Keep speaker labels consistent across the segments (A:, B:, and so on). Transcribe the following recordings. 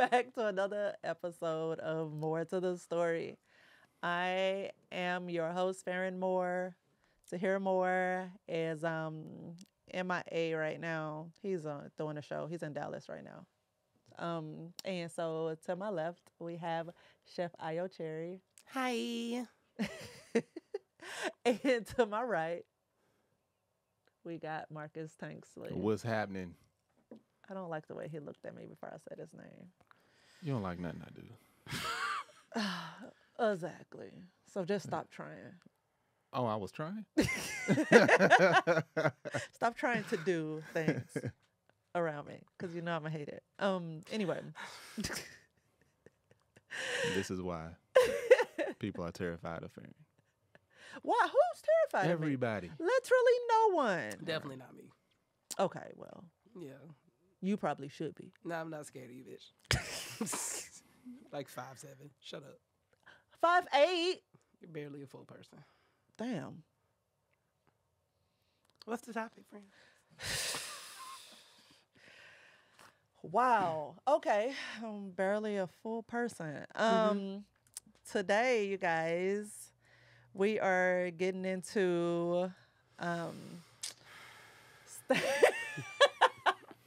A: back to another episode of More to the Story. I am your host, Farron Moore. To hear more is MIA right now. He's doing a show. He's in Dallas right now. And so to my left we have Chef Ayo Cherry,
B: Hi.
A: and to my right we got Marcus Tanksley.
C: What's happening?
A: I don't like the way he looked at me before I said his name.
C: You don't like nothing I do.
A: Exactly. So just stop trying.
C: Oh, I was trying.
A: Stop trying to do things around me because you know I'm gonna hate it. Anyway.
C: This is why people are terrified of Farron.
A: Why? Who's terrified of me?
C: Everybody.
A: Literally no one.
B: Definitely not me.
A: Okay, well,
B: Yeah.
A: you probably should be.
B: No, I'm not scared of you, bitch. Like 5'7". Shut up.
A: 5'8".
B: You're barely a full person.
A: Damn.
B: What's the topic, friend?
A: Wow. Okay. I'm barely a full person. Today, you guys, we are getting into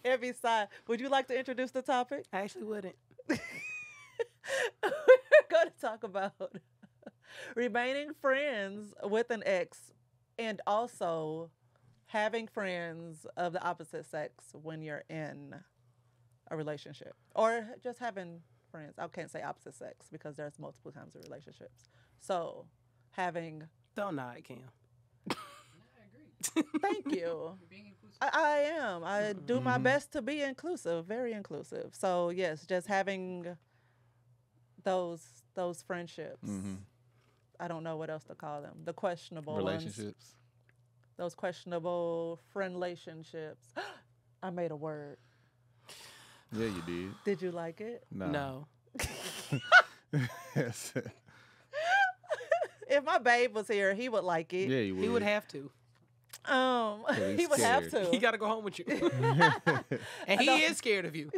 A: every side. Would you like to introduce the topic?
B: I actually wouldn't.
A: We're going to talk about remaining friends with an ex and also having friends of the opposite sex when you're in a relationship or just having friends. I can't say opposite sex because there's multiple kinds of relationships. So having,
B: Don't nod, Cam.
A: thank you. I am. I do my best to be inclusive, very inclusive. So yes, just having those friendships.
C: Mm-hmm.
A: I don't know what else to call them. The questionable ones.
C: Relationships.
A: Those questionable friendlationships. I made a word.
C: Yeah, you did.
A: Did you like it?
B: No.
C: Yes.
A: If my babe was here, he would like it.
C: Yeah, you would.
B: He would have to.
C: he's
A: He would have
C: scared.
A: to.
B: He got to go home with you. And he is scared of you.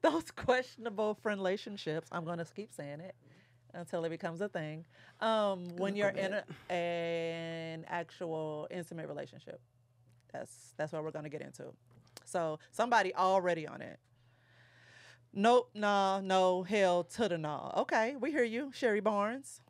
A: Those questionable friendlationships. I'm gonna keep saying it until it becomes a thing. When you're in an actual intimate relationship, that's what we're gonna get into. So somebody already on it. Nope, nah, no, hell to the nah. Okay, we hear you, Sherry Barnes.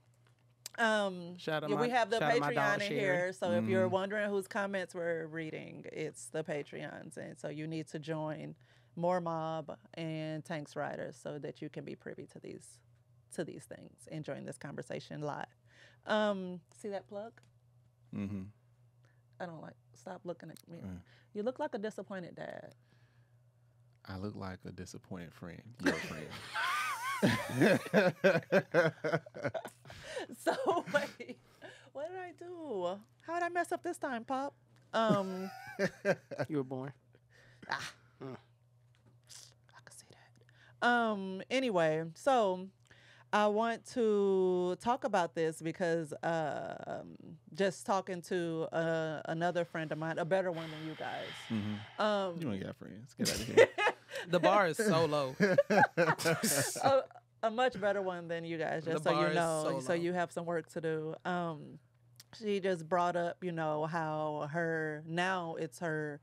B: Shout out
A: Yeah, we have the
B: shout out my
A: Patreon
B: dog,
A: in
B: Sherry.
A: here. So if you're wondering whose comments we're reading, it's the Patreons. And so you need to join More Mob and Tanks Riders so that you can be privy to these things and join this conversation live. See that plug?
C: Mm-hmm.
A: I don't like, stop looking at me. You look like a disappointed dad.
C: I look like a disappointed friend. Your friend.
A: So wait, what did I do? How did I mess up this time, Pop?
B: You were born.
A: I could see that. Anyway, so I want to talk about this because just talking to another friend of mine, a better one than you guys.
C: Mm-hmm. You ain't got friends. Get out of here.
B: The bar is so low.
A: A much better one than you guys, just
B: The
A: so
B: bar
A: you
B: is
A: know,
B: so
A: so
B: low.
A: you have some work to do. She just brought up, how now it's her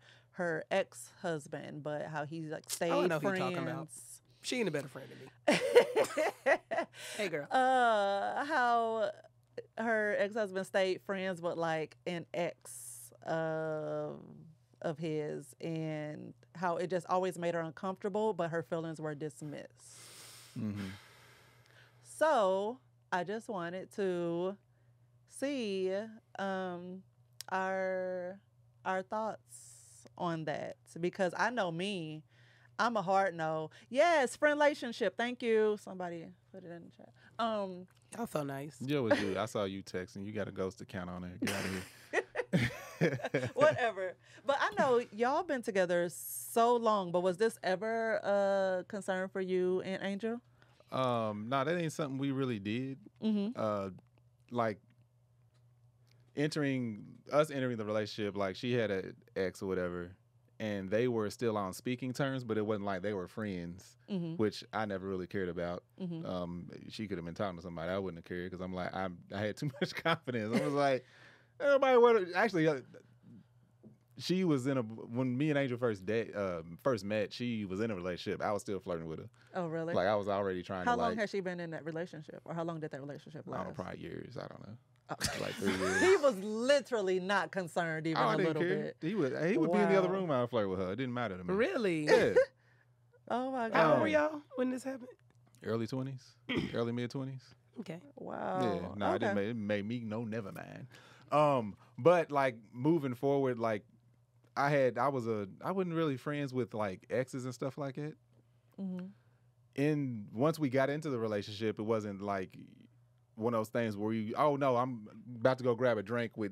A: ex-husband, but how he's like stayed
B: know who you're talking about.
A: friends.
B: She ain't a better friend than me. Hey, girl.
A: How her ex-husband stayed friends with like an ex of his, and how it just always made her uncomfortable, but her feelings were dismissed.
C: Mm-hmm.
A: So I just wanted to see our thoughts on that, because I know me, I'm a hard no. Yes, friend relationship. Thank you. Somebody put it in the chat.
B: Y'all so nice.
C: Yeah, it was you. I saw you texting. You got a ghost account on there. Get out of here.
A: Whatever. But I know y'all been together so long, but was this ever a concern for you and Angel?
C: No, that ain't something we really did.
A: Mm-hmm.
C: Like entering the relationship, like she had an ex or whatever, and they were still on speaking terms, but it wasn't like they were friends,
A: Mhm.
C: which I never really cared about.
A: Mhm.
C: She could have been talking to somebody I wouldn't have cared because I'm like I had too much confidence. I was like, everybody would actually. She was when me and Angel first met. She was in a relationship. I was still flirting with her.
A: Oh, really?
C: Like I was already trying
A: How
C: to
A: long
C: like.
A: has she been in that relationship, or how long did that relationship
C: I
A: last?
C: don't know, probably years. I don't know.
A: Oh.
C: Like 3 years.
A: He was literally not concerned even
C: I
A: a
C: didn't
A: little
C: care.
A: bit.
C: He would be in the other
A: Wow.
C: room. I would flirt with her. It didn't matter to me.
B: Really?
C: Yeah.
A: Oh my
B: How old
A: god!
B: were y'all when this happened?
C: Early 20s, early mid 20s.
B: Okay.
A: Wow.
C: Yeah, no,
A: okay.
C: it made me no never mind. But like moving forward, like I wasn't really friends with like exes and stuff like that.
A: Mhm.
C: Once we got into the relationship, it wasn't like one of those things where oh no, I'm about to go grab a drink with,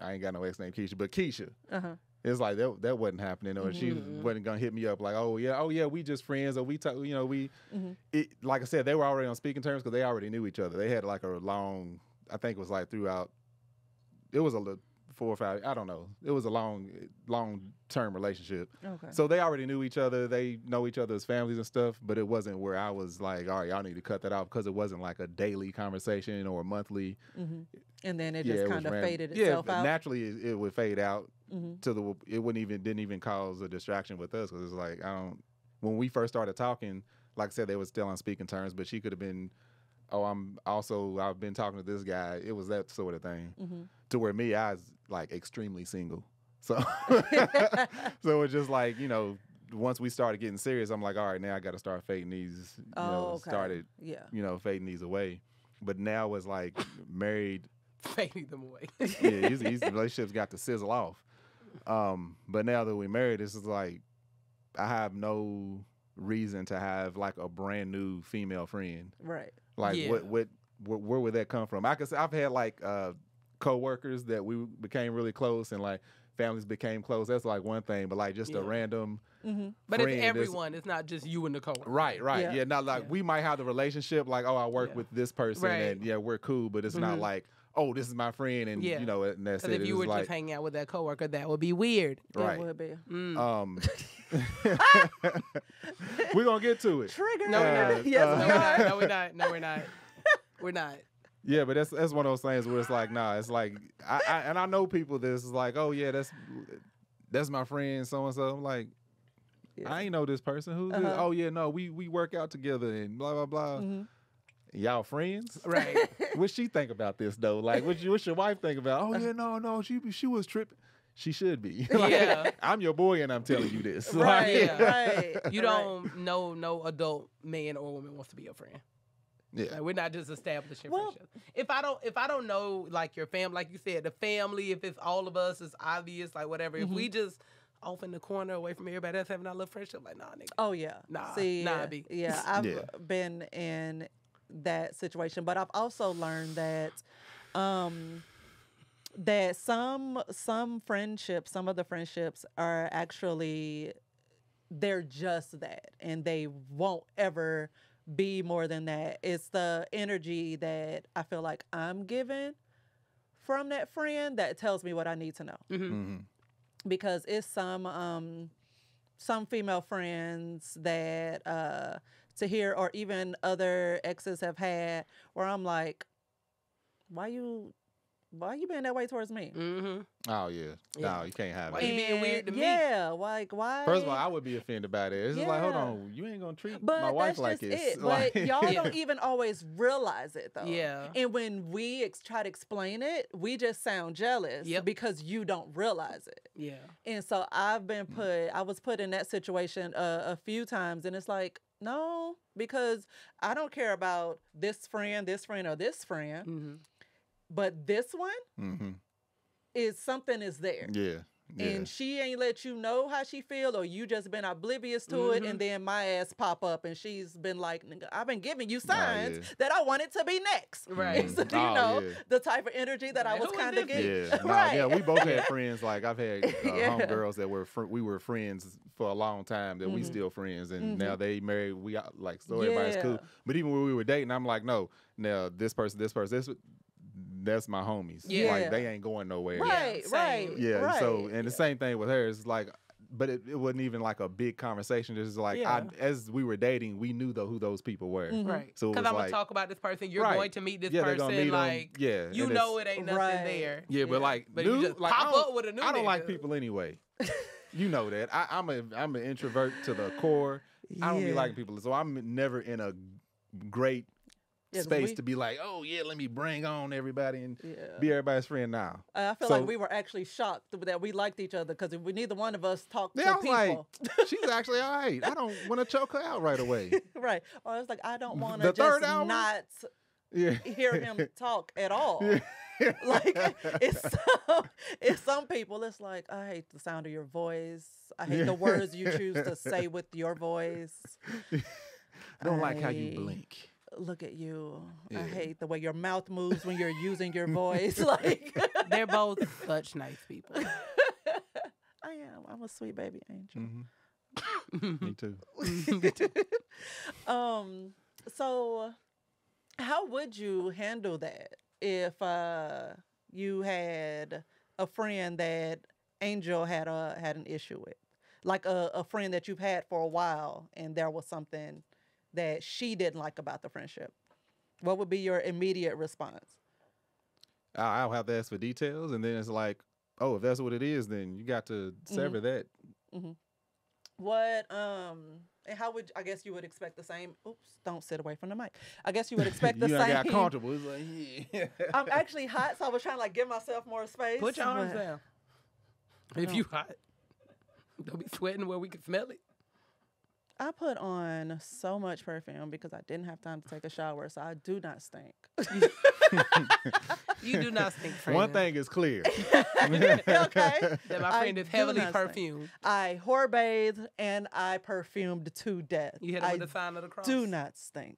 C: I ain't got no ex named Keisha, but Keisha.
A: Uh-huh.
C: It's like that wasn't happening, or she wasn't gonna hit me up like, oh yeah, we just friends, or we talk, like I said, they were already on speaking terms because they already knew each other. They had like a long, I think it was like throughout, it was a 4 or 5, I don't know, it was a long term relationship.
A: Okay.
C: So they already knew each other. They know each other's families and stuff, but it wasn't where I was like, all right, y'all need to cut that off because it wasn't like a daily conversation or a monthly.
A: And then it
C: Yeah,
A: just
C: it was
A: kind of
C: random.
A: faded itself out.
C: Naturally it would fade out
A: Mhm.
C: it didn't even cause a distraction with us because it's like when we first started talking, like I said, they were still on speaking terms, but she could have been, I've been talking to this guy. It was that sort of thing. To where I was like extremely single. So so it's just like, once we started getting serious, I'm like, all right, now I got to start fading these,
A: Okay.
C: started,
A: Yeah.
C: fading these away. But now it's like married.
B: Fading them away.
C: Yeah, these relationships got to sizzle off. But now that we're married, this is like, I have no reason to have like a brand new female friend.
A: Right.
C: Like
B: Yeah.
C: where would that come from? I could say I've had like coworkers that we became really close and like families became close. That's like one thing, but like just a
B: Yeah.
C: random
B: But
C: friend
B: it's
C: that's-
B: everyone. It's not just you and the coworker.
C: Right.
A: Yeah.
C: Yeah. Not like
B: Yeah.
C: we might have the relationship like, oh, I work
B: Yeah.
C: with this person
B: Right.
C: and yeah, we're cool, but it's not
B: Mhm.
C: like, oh, this is my friend and
B: Yeah.
C: and that's
B: Because
C: it.
B: if you
C: It's
B: were
C: like,
B: just hanging out with that coworker, that would be weird.
C: right.
A: It would be.
C: We're gonna get to it.
A: Trigger.
B: No, we're not.
A: Yes,
B: No,
A: we
B: we're
A: are.
B: not. No, we're not. No, we're not. We're not.
C: Yeah, but that's one of those things where it's like, nah, it's like I know people that's like, oh yeah, that's my friend so and so. I'm like,
A: Yeah.
C: I ain't know this person. Who's this?
A: Uh-huh.
C: Oh yeah, no, we work out together and blah blah blah.
A: Mhm.
C: Y'all friends?
B: Right.
C: What she think about this though? Like, what's your wife think about? Oh yeah, no, she was tripping. She should be. Like,
B: Yeah.
C: I'm your boy and I'm telling you this.
A: Right.
C: Like,
A: Right.
B: You
A: right.
B: don't know no adult man or woman wants to be your friend.
C: yeah.
B: Like, we're not just establishing
A: Well-
B: friendships. If I don't know like your family, like you said, the family, if it's all of us, it's obvious, like whatever. If we just off in the corner away from everybody else having our little friendship, like nah, nigga.
A: Oh yeah.
B: Nah,
A: See,
B: nah,
A: yeah,
B: B.
A: yeah, I've
C: Yeah.
A: been in that situation, but I've also learned that that some friendships, some of the friendships are actually they're just that, and they won't ever be more than that. It's the energy that I feel like I'm given from that friend that tells me what I need to know.
C: Mhm.
A: Because it's some female friends that Tahir or even other exes have had where I'm like, why you being that way towards me?
B: Mm-hmm.
C: Oh yeah.
B: Yeah.
C: No, you can't have
B: Why
C: it.
B: you being weird to me?
A: Yeah, like why?
C: First of all, I would be offended by that. It's just like, hold
A: Yeah.
C: on, you ain't gonna treat
A: but
C: my wife
A: that's
C: like
A: just
C: this.
A: it.
C: Like-
A: But y'all
B: Yeah.
A: don't even always realize it though.
B: Yeah.
A: And when we try to explain it, we just sound jealous
B: Yep.
A: because you don't realize it.
B: Yeah.
A: And so I was put in that situation a few times, and it's like, no, because I don't care about this friend, or this friend,
B: Mm-hmm.
A: but this one
C: Mhm.
A: is something is there.
C: Yeah. Yeah.
A: And she ain't let you know how she feel, or you just been oblivious to it, and then my ass pop up, and she's been like, "Nigga, I've been giving you signs
C: yeah.
A: that I want it to be next."
B: Right.
A: So,
C: Oh,
A: you know,
C: yeah.
A: the type of energy that I
B: Like,
A: was
B: who is
A: kind of
B: this
A: getting.
C: Yeah,
A: Right.
C: yeah. We both had friends. Like I've had
A: Yeah.
C: homegirls that we were friends for a long time. That we still friends, and now they married. We got like so everybody's cool.
A: Yeah.
C: But even when we were dating, I'm like, no, now this person, that's my homies.
B: Yeah.
C: Like they ain't going nowhere.
A: Right,
B: Yeah,
A: right,
B: same.
C: Yeah.
A: right.
C: So and the same thing with her is like but it wasn't even like a big conversation. It was like
B: Yeah.
C: as we were dating, we knew who those people were.
B: Right.
C: So it
B: Because
C: was
B: I'm going
C: like,
B: to talk about this person. You're
C: Right.
B: going to meet this
C: Yeah, they're gonna
B: person.
C: meet 'em.
B: Like,
C: Yeah,
B: you
C: and
B: know
C: it's-
B: it ain't nothing
A: Right.
B: there.
C: yeah, but like,
B: But
C: new,
B: you just
C: like,
B: pop
C: I don't-
B: up with a new
C: I don't like
B: nigga.
C: people anyway. You know that. I'm an introvert to the core. I don't be
A: Yeah.
C: liking people, so I'm never in a great
A: Yeah, 'cause
C: space
A: we-
C: to be like, oh yeah, let me bring on everybody and
A: Yeah.
C: be everybody's friend now.
A: I feel
C: So-
A: like we were actually shocked that we liked each other because we neither one of us talked
C: Yeah, I
A: to
C: was
A: people.
C: like, she's actually all right. I don't want to choke her out right away.
A: Right. Or it's like, I don't want
C: The
A: to just
C: third hour?
A: not
C: Yeah.
A: hear him talk at all.
C: Yeah.
A: Like it's some people, it's like, I hate the sound of your voice. I hate the words you choose to say with your voice.
C: I don't like how you
A: I-
C: blink.
A: Look at you.
C: Yeah.
A: I hate the way your mouth moves when you're using your voice. Like
B: They're both such nice people.
A: I am. I'm a sweet baby angel.
C: Me too.
A: So how would you handle that if you had a friend that Angel had an issue with? Like a friend that you've had for a while and there was something that she didn't like about the friendship. What would be your immediate response?
C: I'll have to ask for details, and then it's like, oh, if that's what it is, then you got to sever that.
A: What and how would I guess you would expect the same? Oops, don't sit away from the mic. I guess you would expect the
C: You
A: same.
C: got comfortable. It's like, yeah.
A: I'm actually hot, so I was trying to like give myself more space.
B: Put your arms
A: but-
B: down. If you hot, don't be sweating where we can smell it.
A: I put on so much perfume because I didn't have time to take a shower, so I do not stink.
B: You do not stink, friend.
C: One thing is clear.
A: Okay.
B: that my
A: I
B: friend is
A: do
B: heavily
A: not stink.
B: perfumed.
A: I whore bathed and I perfumed to death.
B: You hit
A: I
B: it with the sign of the cross.
A: do not stink.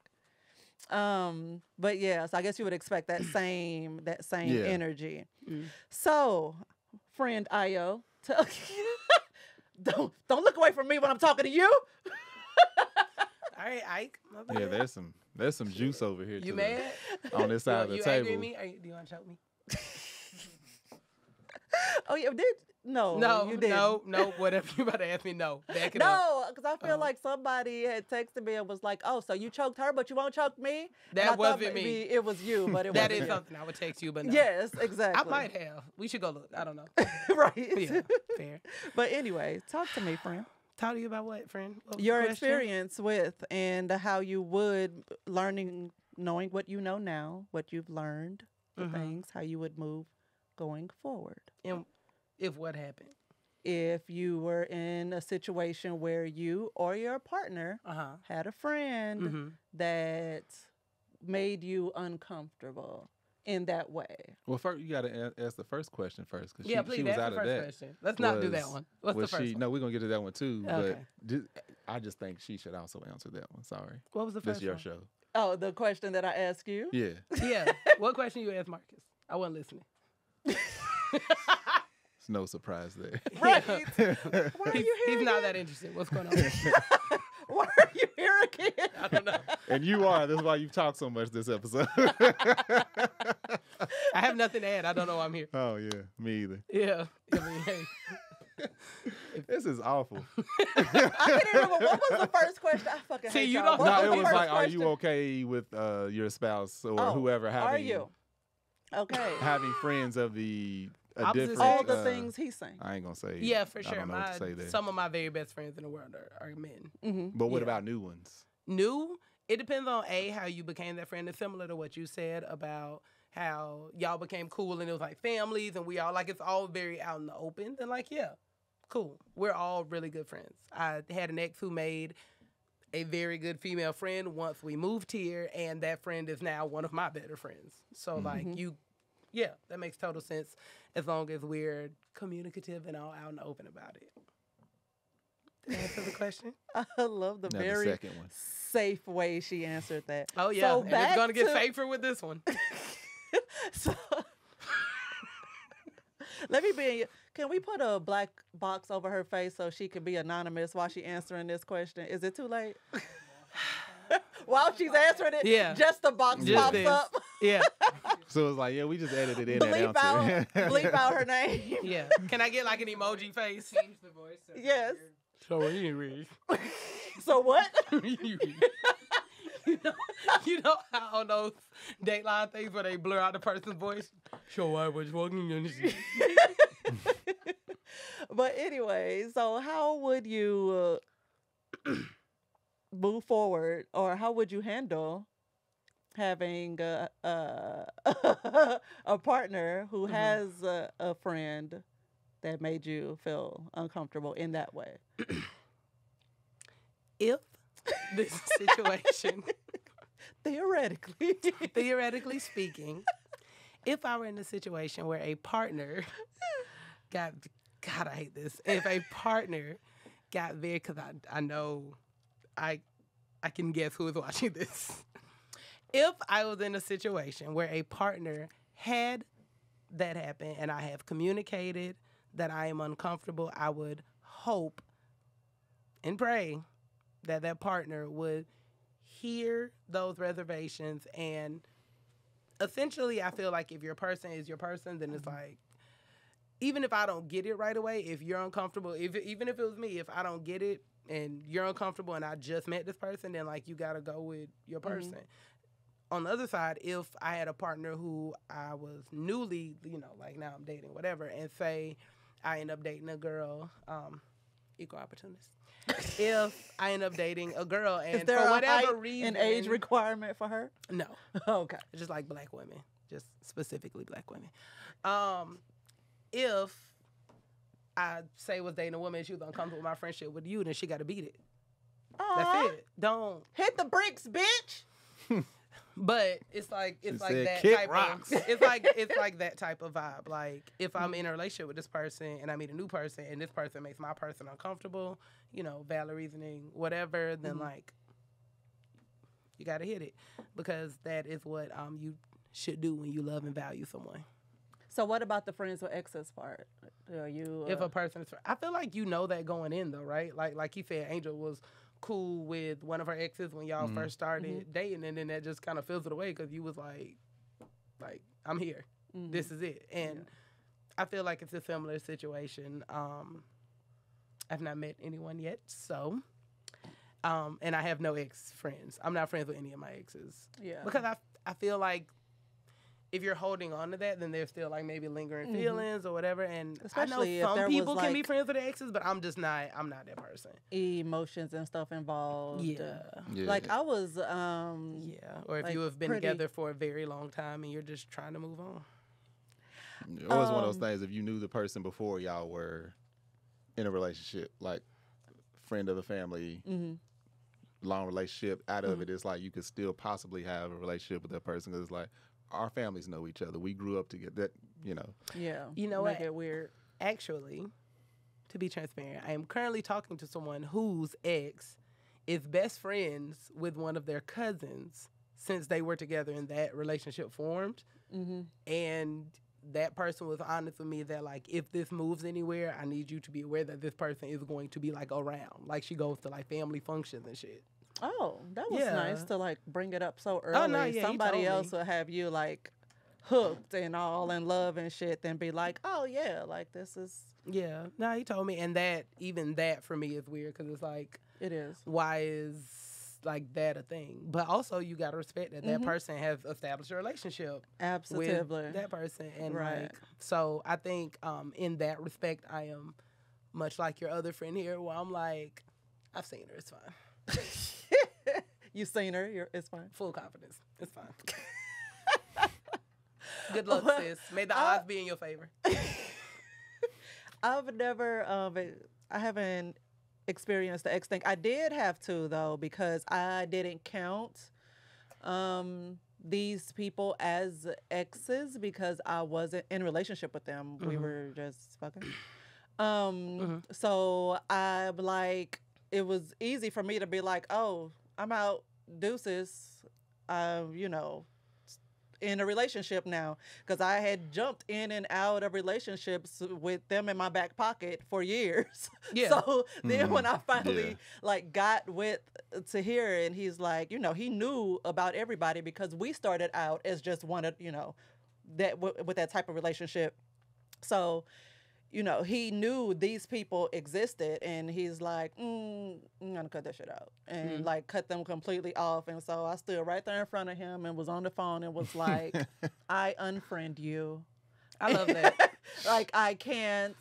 A: But yes, I guess you would expect that same
C: Yeah.
A: energy. So, friend Io, don't look away from me when I'm talking to you.
B: All right, Ike. my
C: Yeah,
B: bad.
C: there's some juice over here.
B: You
C: to
B: mad?
C: on this side of the
B: you
C: table.
B: angry at me? Do you want to choke me?
A: Oh yeah, no,
B: No,
A: you didn't.
B: no. Whatever you about to ask me, no. Back it up.
A: No, because I feel
B: Oh.
A: like somebody had texted me and was like, "Oh, so you choked her, but you won't choke me?" And
B: That
A: I thought
B: wasn't
A: maybe
B: me.
A: It was you, but it
B: That
A: wasn't
B: is
A: you.
B: something I would text you, but no.
A: Yes, exactly.
B: I might have. We should go look. I don't know.
A: right.
B: Yeah, fair.
A: But anyway, talk to me, friend.
B: Talk to you about what, friend? What was the
A: Your
B: question?
A: experience with and how you would knowing what you know now, what you've learned, the
B: Mhm.
A: things, how you would move going forward.
B: And if what happened?
A: If you were in a situation where you or your partner
B: Uh-huh.
A: had a friend
B: Mm-hmm.
A: that made you uncomfortable in that way.
C: Well, first you got to ask the first question first, because
B: Yeah,
C: she
B: please
C: was
B: ask
C: out
B: the
C: of
B: first
C: that.
B: question. Let's not do that
C: Was-
B: one. What's the
C: was
B: first
C: she?
B: one?
C: No, we're gonna get to that one too.
B: Okay.
C: But I just think she should also answer that one. Sorry,
B: What was the
C: this
B: first
C: is your
B: one?
C: show.
A: Oh, the question that I asked you?
C: Yeah,
B: Yeah. What question you asked Marcus? I wasn't listening.
C: it's no surprise there.
A: Right.
B: Yeah.
A: Why are you here
B: He's not
A: again?
B: that interested. What's going on?
A: Why are you here again?
B: I don't know.
C: And you are. That's why you've talked so much this episode.
B: I have nothing to add. I don't know why I'm here.
C: Oh yeah, me either.
B: Yeah. I mean, hey.
C: This is awful.
A: I can't remember what was the first question. I fucking
B: See,
A: hate
B: you
A: y'all.
B: don't
A: What
B: know.
C: No,
A: was
C: it
A: the
C: was
A: first
C: like, are
A: question?
C: you okay with your spouse or
A: Oh,
C: whoever having
A: Are you? Okay.
C: having friends of a
B: Opposite
C: different?
A: All the
C: uh,
A: things he's saying.
C: I ain't gonna say.
B: Yeah, for
C: I
B: sure.
C: don't know what to say there.
B: Some of my very best friends in the world are men.
A: Mm-hmm.
C: But what
B: yeah.
C: about new ones?
B: New, it depends on how you became that friend. It's similar to what you said about how y'all became cool and it was like families and we all like it's all very out in the open. And like, yeah, cool. We're all really good friends. I had an ex who made a very good female friend once we moved here, and that friend is now one of my better friends. So like yeah, that makes total sense as long as we're communicative and all out in the open about it. Did I answer the question?
A: I love the
C: Now the
A: very
C: second one.
A: safe way she answered that.
B: Oh yeah,
A: So
B: and
A: back
B: it's gonna get
A: to-
B: safer with this one.
A: So, let me be. Can we put a black box over her face so she can be anonymous while she answering this question? Is it too late? While she's answering it,
B: Yeah.
A: just the box
B: Just
A: pops
B: this.
A: up.
B: Yeah.
C: So it was like, yeah, we just edited in
A: bleep
C: that
A: out,
C: answer.
A: bleep out her name.
B: Yeah. Can I get like an emoji face?
D: Change the voice. So it's
A: Yes.
D: weird.
B: So anyway.
A: So what?
B: you know how on those Dateline things where they blur out the person's voice? So I was walking in the street.
A: But anyway, so how would you move forward, or how would you handle having a partner who has a friend that made you feel uncomfortable in that way?
B: If this situation,
A: Theoretically
B: speaking, if I were in a situation where a partner God, I hate this. If a partner got very, because I know I can guess who is watching this. If I was in a situation where a partner had that happen and I have communicated that I am uncomfortable, I would hope and pray that that partner would hear those reservations. And essentially, I feel like if your person is your person, then it's like, even if I don't get it right away, if you're uncomfortable, even if it was me, if I don't get it and you're uncomfortable and I just met this person, then like you gotta go with your person. On the other side, if I had a partner who I was newly, like now I'm dating, whatever, and say I end up dating a girl, equal opportunist. If I end up dating a girl and
A: is there
B: for
A: a
B: whatever
A: height
B: reason,
A: and age requirement for her?
B: no,
A: Okay.
B: it's just like black women, just specifically black women. If I say was dating a woman and she was uncomfortable with my friendship with you, then she got to beat it.
A: Aw,
B: That's it. Don't.
A: hit the bricks, bitch.
B: But it's like
C: She
B: that
C: said, "Kick
B: type
C: rocks."
B: of. It's like that type of vibe. Like if I'm in a relationship with this person and I meet a new person and this person makes my person uncomfortable, valid reasoning, whatever, then like you got to hit it, because that is what you should do when you love and value someone.
A: So what about the friends with exes part? Are you?
B: If a person is, I feel like that going in though, right? Like he said, Angel was cool with one of her exes when y'all first started dating, and then that just kind of fizzled away because you was like I'm here, this is it. And I feel like it's a similar situation. I've not met anyone yet, so and I have no ex friends. I'm not friends with any of my exes.
A: Yeah.
B: Because I feel like if you're holding on to that, then there's still like maybe lingering feelings or whatever. And
A: Especially
B: I know
A: if there
B: some
A: was,
B: people can be
A: like,
B: friends with their exes, but I'm not that person.
A: emotions and stuff involved.
B: Yeah.
A: Like I was.
B: Yeah. Or if
A: like,
B: you have been
A: pretty-
B: together for a very long time and you're just trying to move on.
C: It was one of those things, if you knew the person before y'all were in a relationship, like friend of the family, long relationship, out of it, it's like you could still possibly have a relationship with that person because it's like our families know each other. We grew up together,
A: Yeah.
B: You know
A: make
B: what?
A: it weird.
B: Actually, to be transparent, I am currently talking to someone whose ex is best friends with one of their cousins since they were together and that relationship formed. And that person was honest with me that, like, if this moves anywhere, I need you to be aware that this person is going to be, like, around. Like, she goes to, like, family functions and shit.
A: Oh, that was
B: Yeah.
A: nice to like bring it up so early.
B: Oh, no, yeah, he
A: Somebody
B: told
A: else
B: me.
A: will have you like hooked and all in love and shit, then be like, oh yeah, like this is.
B: Yeah. No, he told me. And even that for me is weird because it's like,
A: It is.
B: why is, like, that a thing? But also, you got to respect that that person has established a relationship
A: Absolutely.
B: with that person. And,
A: Right.
B: like, so I think in that respect, I am much like your other friend here where I'm like, I've seen her. It's fine.
A: You seen her? It's fine.
B: Full confidence. It's fine. Good luck, sis. May the odds be in your favor.
A: I've never, I haven't experienced the ex thing. I did have to though, because I didn't count these people as exes because I wasn't in a relationship with them. We were just fucking. So I'm like, it was easy for me to be like, oh, I'm out, deuces, in a relationship now, because I had jumped in and out of relationships with them in my back pocket for years.
B: Yeah.
A: So then when I finally like got with Tahir, and he's like, he knew about everybody because we started out as just one of that with that type of relationship. So, you know, he knew these people existed, and he's like, I'm gonna cut that shit out, and like cut them completely off. And so I stood right there in front of him and was on the phone and was like, I unfriend you.
B: I love that.
A: Like, I can't.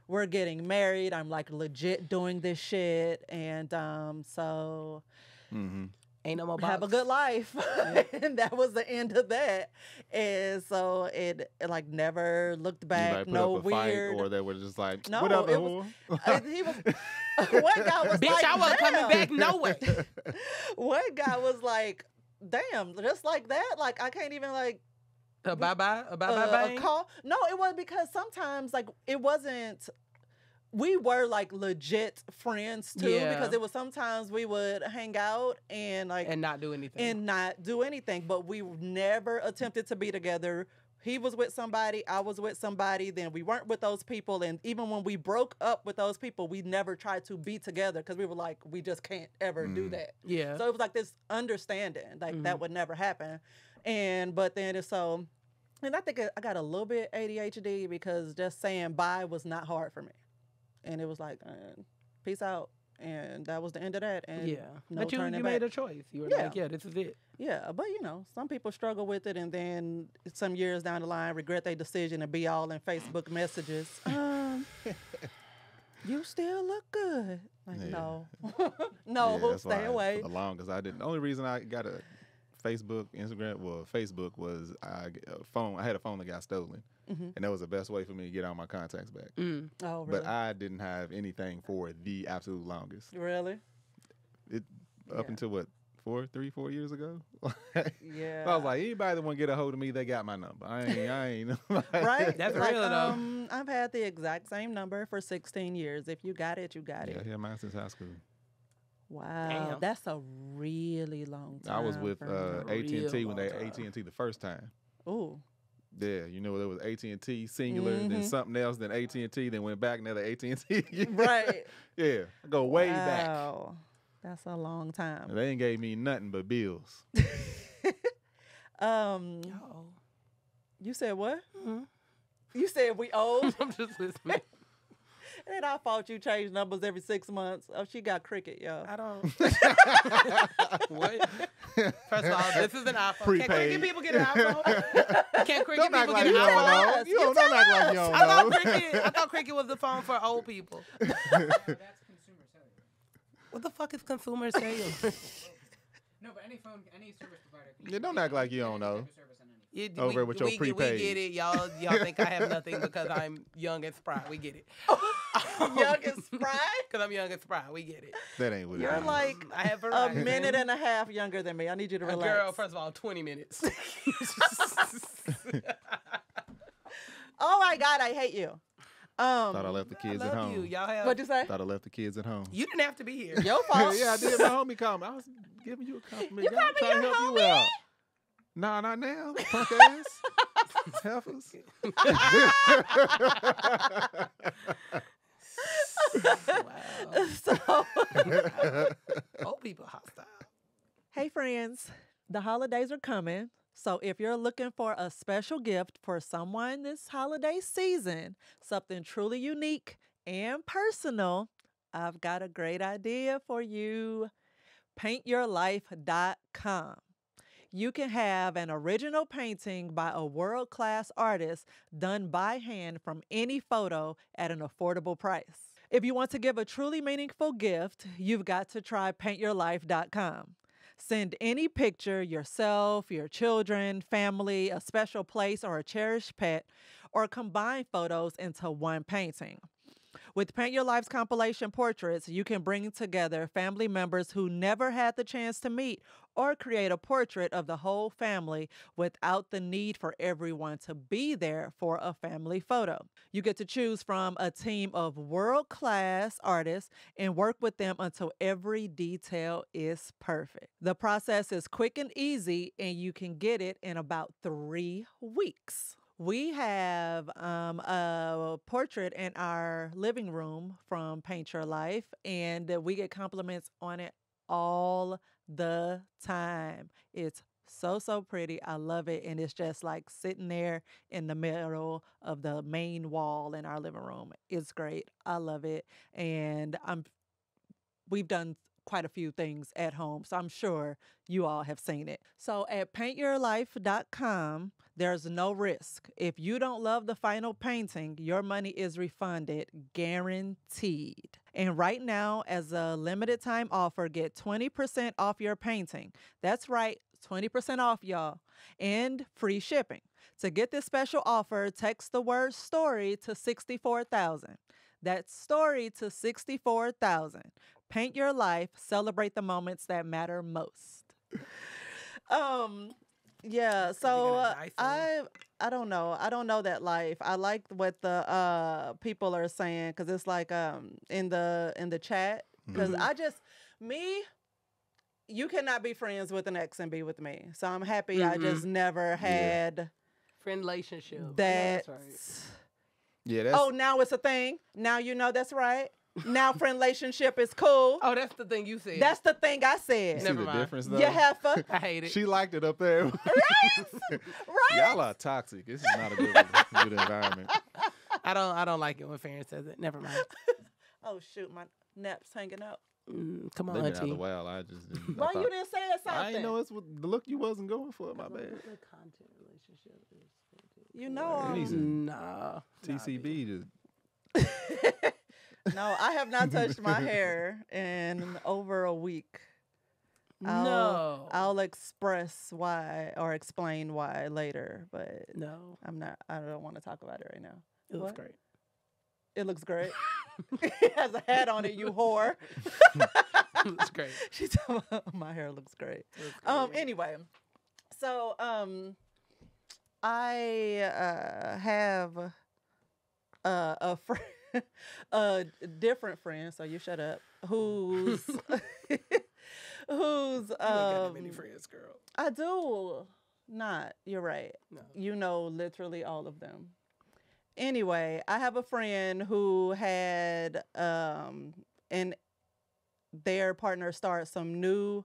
A: We're getting married. I'm like legit doing this shit, and so
B: Ain't no more box.
A: have a good life. And that was the end of that. And so it like never looked back.
C: Like put
A: No
C: up a fight,
A: weird.
C: or they were just like,
A: No,
C: whatever.
A: it was- he was. One guy was
B: Bitch,
A: like,
B: I wasn't coming
A: "Damn."
B: back no way.
A: One guy was like, damn, just like that. Like, I can't even like
B: A bye-bye? A
A: a
B: bye-bye?
A: call. No, it was because sometimes like it wasn't. We were like legit friends too,
B: Yeah.
A: because it was sometimes we would hang out and like
B: And not do anything.
A: and not do anything, but we never attempted to be together. He was with somebody, I was with somebody, then we weren't with those people. And even when we broke up with those people, we never tried to be together because we were like, we just can't ever do that.
B: Yeah.
A: So it was like this understanding, like that would never happen. But then it's so, and I think I got a little bit ADHD because just saying bye was not hard for me. And it was like, peace out. And that was the end of that. And
B: yeah.
A: no
B: But you
A: turning
B: made
A: back.
B: a choice. You were
A: Yeah.
B: like, yeah, this is it.
A: Yeah, but you know, some people struggle with it, and then some years down the line regret their decision and be all in Facebook messages. You still look good. Like,
C: Yeah.
A: no,
C: Yeah,
A: no,
C: that's why
A: stay away.
C: Along because I didn't. The only reason I got a Facebook, Instagram, well, Facebook was I had a phone that got stolen, and that was the best way for me to get all my contacts back.
A: Oh, really?
C: But I didn't have anything for the absolute longest.
A: Really?
C: It up until what 4 years ago.
A: Yeah.
C: I was like, anybody that want to get a hold of me, they got my number. I ain't.
A: Right?
B: That's
A: Like,
B: real, though.
A: I've had the exact same number for 16 years. If you got it, you got
C: Yeah,
A: it.
C: I had mine since high school.
A: Wow,
B: Damn.
A: that's a really long time.
C: I was with
A: for me.
C: AT&T
B: Real
C: when they
B: long
C: had
B: time.
C: AT&T the first time.
A: Ooh.
C: Yeah, you know, there was AT&T singular, then something else, then AT&T, then went back another AT&T.
A: Right.
C: Yeah, I go way back.
A: Wow. That's a long time.
C: And they ain't gave me nothing but bills.
A: Um,
B: Oh.
A: You said what?
B: Mhm.
A: You said we old?
B: I'm just listening.
A: It ain't our fault you change numbers every 6 months. Oh, she got cricket, y'all.
B: I don't. What? First of all, this is an iPhone. Can
C: Prepaid.
B: cricket people get an iPhone? Can cricket
C: Don't act
B: people
C: like
B: get
C: you
B: an
C: don't
B: iPhone?
C: know. You don't act like you don't know.
B: I thought cricket was the phone for old people.
D: That's consumer cellular.
B: What the fuck is consumer cellular?
D: No, but any phone, any service provider. Can
C: Yeah, don't act like you don't know.
D: type of service on anything.
C: Over with your
B: we
C: prepaid.
B: get it. Y'all think I have nothing because I'm young and spry. We get it.
A: Young and spry?
B: Because I'm young and spry. We get it.
C: That ain't what it
A: You're
C: is.
A: like
B: I have
A: a
B: variety.
A: minute and a half younger than me. I need you to relax.
B: Girl, first of all, 20 minutes.
A: Oh my God, I hate you.
C: Thought I left the
B: I
C: kids at
B: love
C: home.
B: you. Y'all have.
A: What'd you say?
C: Thought I left the kids at home.
B: You didn't have to be here.
A: Your fault.
C: Yeah, I did. My homie called me. I was giving you a compliment.
A: You
C: girl. I'm
A: called me
C: trying to
A: your
C: help you
A: homie?
C: out. Nah, not now. Punk ass. Heifers.
B: Wow.
A: So,
B: Old people hostile.
A: hey friends, the holidays are coming. So if you're looking for a special gift for someone this holiday season, something truly unique and personal, I've got a great idea for you. PaintYourLife.com. You can have an original painting by a world-class artist done by hand from any photo at an affordable price. If you want to give a truly meaningful gift, you've got to try PaintYourLife.com. Send any picture, yourself, your children, family, a special place, or a cherished pet, or combine photos into one painting. With Paint Your Life's compilation portraits, you can bring together family members who never had the chance to meet or create a portrait of the whole family without the need for everyone to be there for a family photo. You get to choose from a team of world-class artists and work with them until every detail is perfect. The process is quick and easy, and you can get it in about 3 weeks. We have a portrait in our living room from Paint Your Life, and we get compliments on it all the time. It's So pretty. I love it. And it's just like sitting there in the middle of the main wall in our living room. It's great. I love it. And we've done quite a few things at home, so I'm sure you all have seen it. So at paintyourlife.com, there's no risk. If you don't love the final painting, your money is refunded, guaranteed. And right now, as a limited time offer, get 20% off your painting. That's right, 20% off, y'all, and free shipping. To get this special offer, text the word story to 64,000. That's story to 64,000. Paint your life, celebrate the moments that matter most. Yeah, so
B: nice one.
A: I don't know. I don't know that life. I like what the people are saying, cuz it's like in the chat, cuz I just me you cannot be friends with an ex and be with me. So I'm happy I just never had
B: Friend relationship.
A: that.
B: That's right.
C: Yeah, that's
A: Oh, now it's a thing. Now you know that's right. Now friend relationship is cool.
B: Oh, that's the thing you said.
A: That's the thing I
C: you
A: said.
C: see
B: Never
C: the
B: mind.
C: difference though.
A: You heifer.
B: I hate it.
C: She liked it up there.
A: Right?
C: Y'all are toxic. This is not a good environment.
B: I don't like it when Farron says it. Never mind.
A: Oh shoot, my naps hanging out.
B: Come on,
C: They've been out
B: auntie.
C: the well. I just didn't.
A: Why you didn't say something?
C: I didn't know it's what the look you wasn't going for. My bad.
B: Content relationship is.
A: You know,
C: It needs
B: Nah.
C: TCB just.
A: no, I have not touched my hair in over a week.
B: No.
A: I'll express why or explain why later, but
B: No.
A: I'm not. I don't want to talk about it right now.
B: It looks
A: What?
B: great.
A: It looks great. It has a hat on it, you whore.
B: It looks great.
A: She told me my hair looks great.
B: It looks great.
A: Anyway, so I have a friend, a different friend. So you shut up. Who's who's
B: You ain't got that many friends, girl.
A: I do not. You're right.
B: No.
A: You know literally all of them. Anyway, I have a friend who had and their partner start some new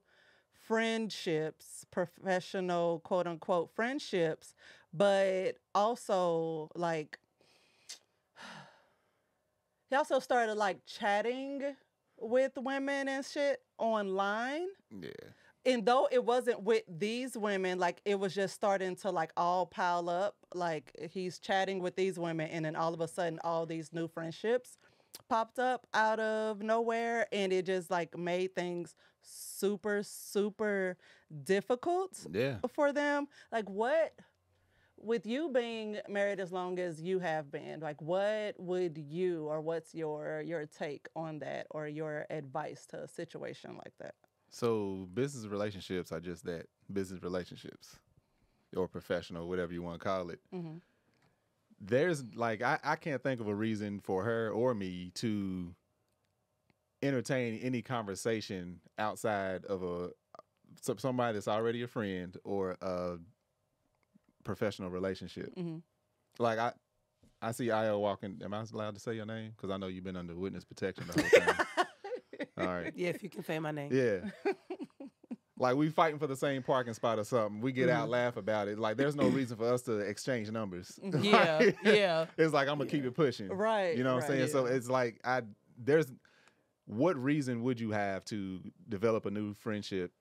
A: friendships, professional quote unquote friendships, but also like he also started like chatting with women and shit online.
C: Yeah.
A: And though it wasn't with these women, like it was just starting to like all pile up. Like he's chatting with these women, and then all of a sudden, all these new friendships popped up out of nowhere, and it just like made things super, super difficult
C: Yeah.
A: for them. Like, what, with you being married as long as you have been, like, what would you, or what's your take on that, or your advice to a situation like that?
C: So business relationships are just that, business relationships or professional, whatever you want to call it.
A: Mm-hmm.
C: There's like, I can't think of a reason for her or me to entertain any conversation outside of somebody that's already a friend or a professional relationship.
A: Mm-hmm.
C: Like I see Io walking. Am I allowed to say your name? Because I know you've been under witness protection the whole time. All right.
B: Yes, you can say my name.
C: Yeah. Like we fighting for the same parking spot or something. We get out, laugh about it. Like there's no reason for us to exchange numbers.
B: Yeah,
C: Like,
B: yeah.
C: It's like I'm gonna keep it pushing.
A: Right,
C: You know what I'm
A: right.
C: saying? So it's like there's what reason would you have to develop a new friendship?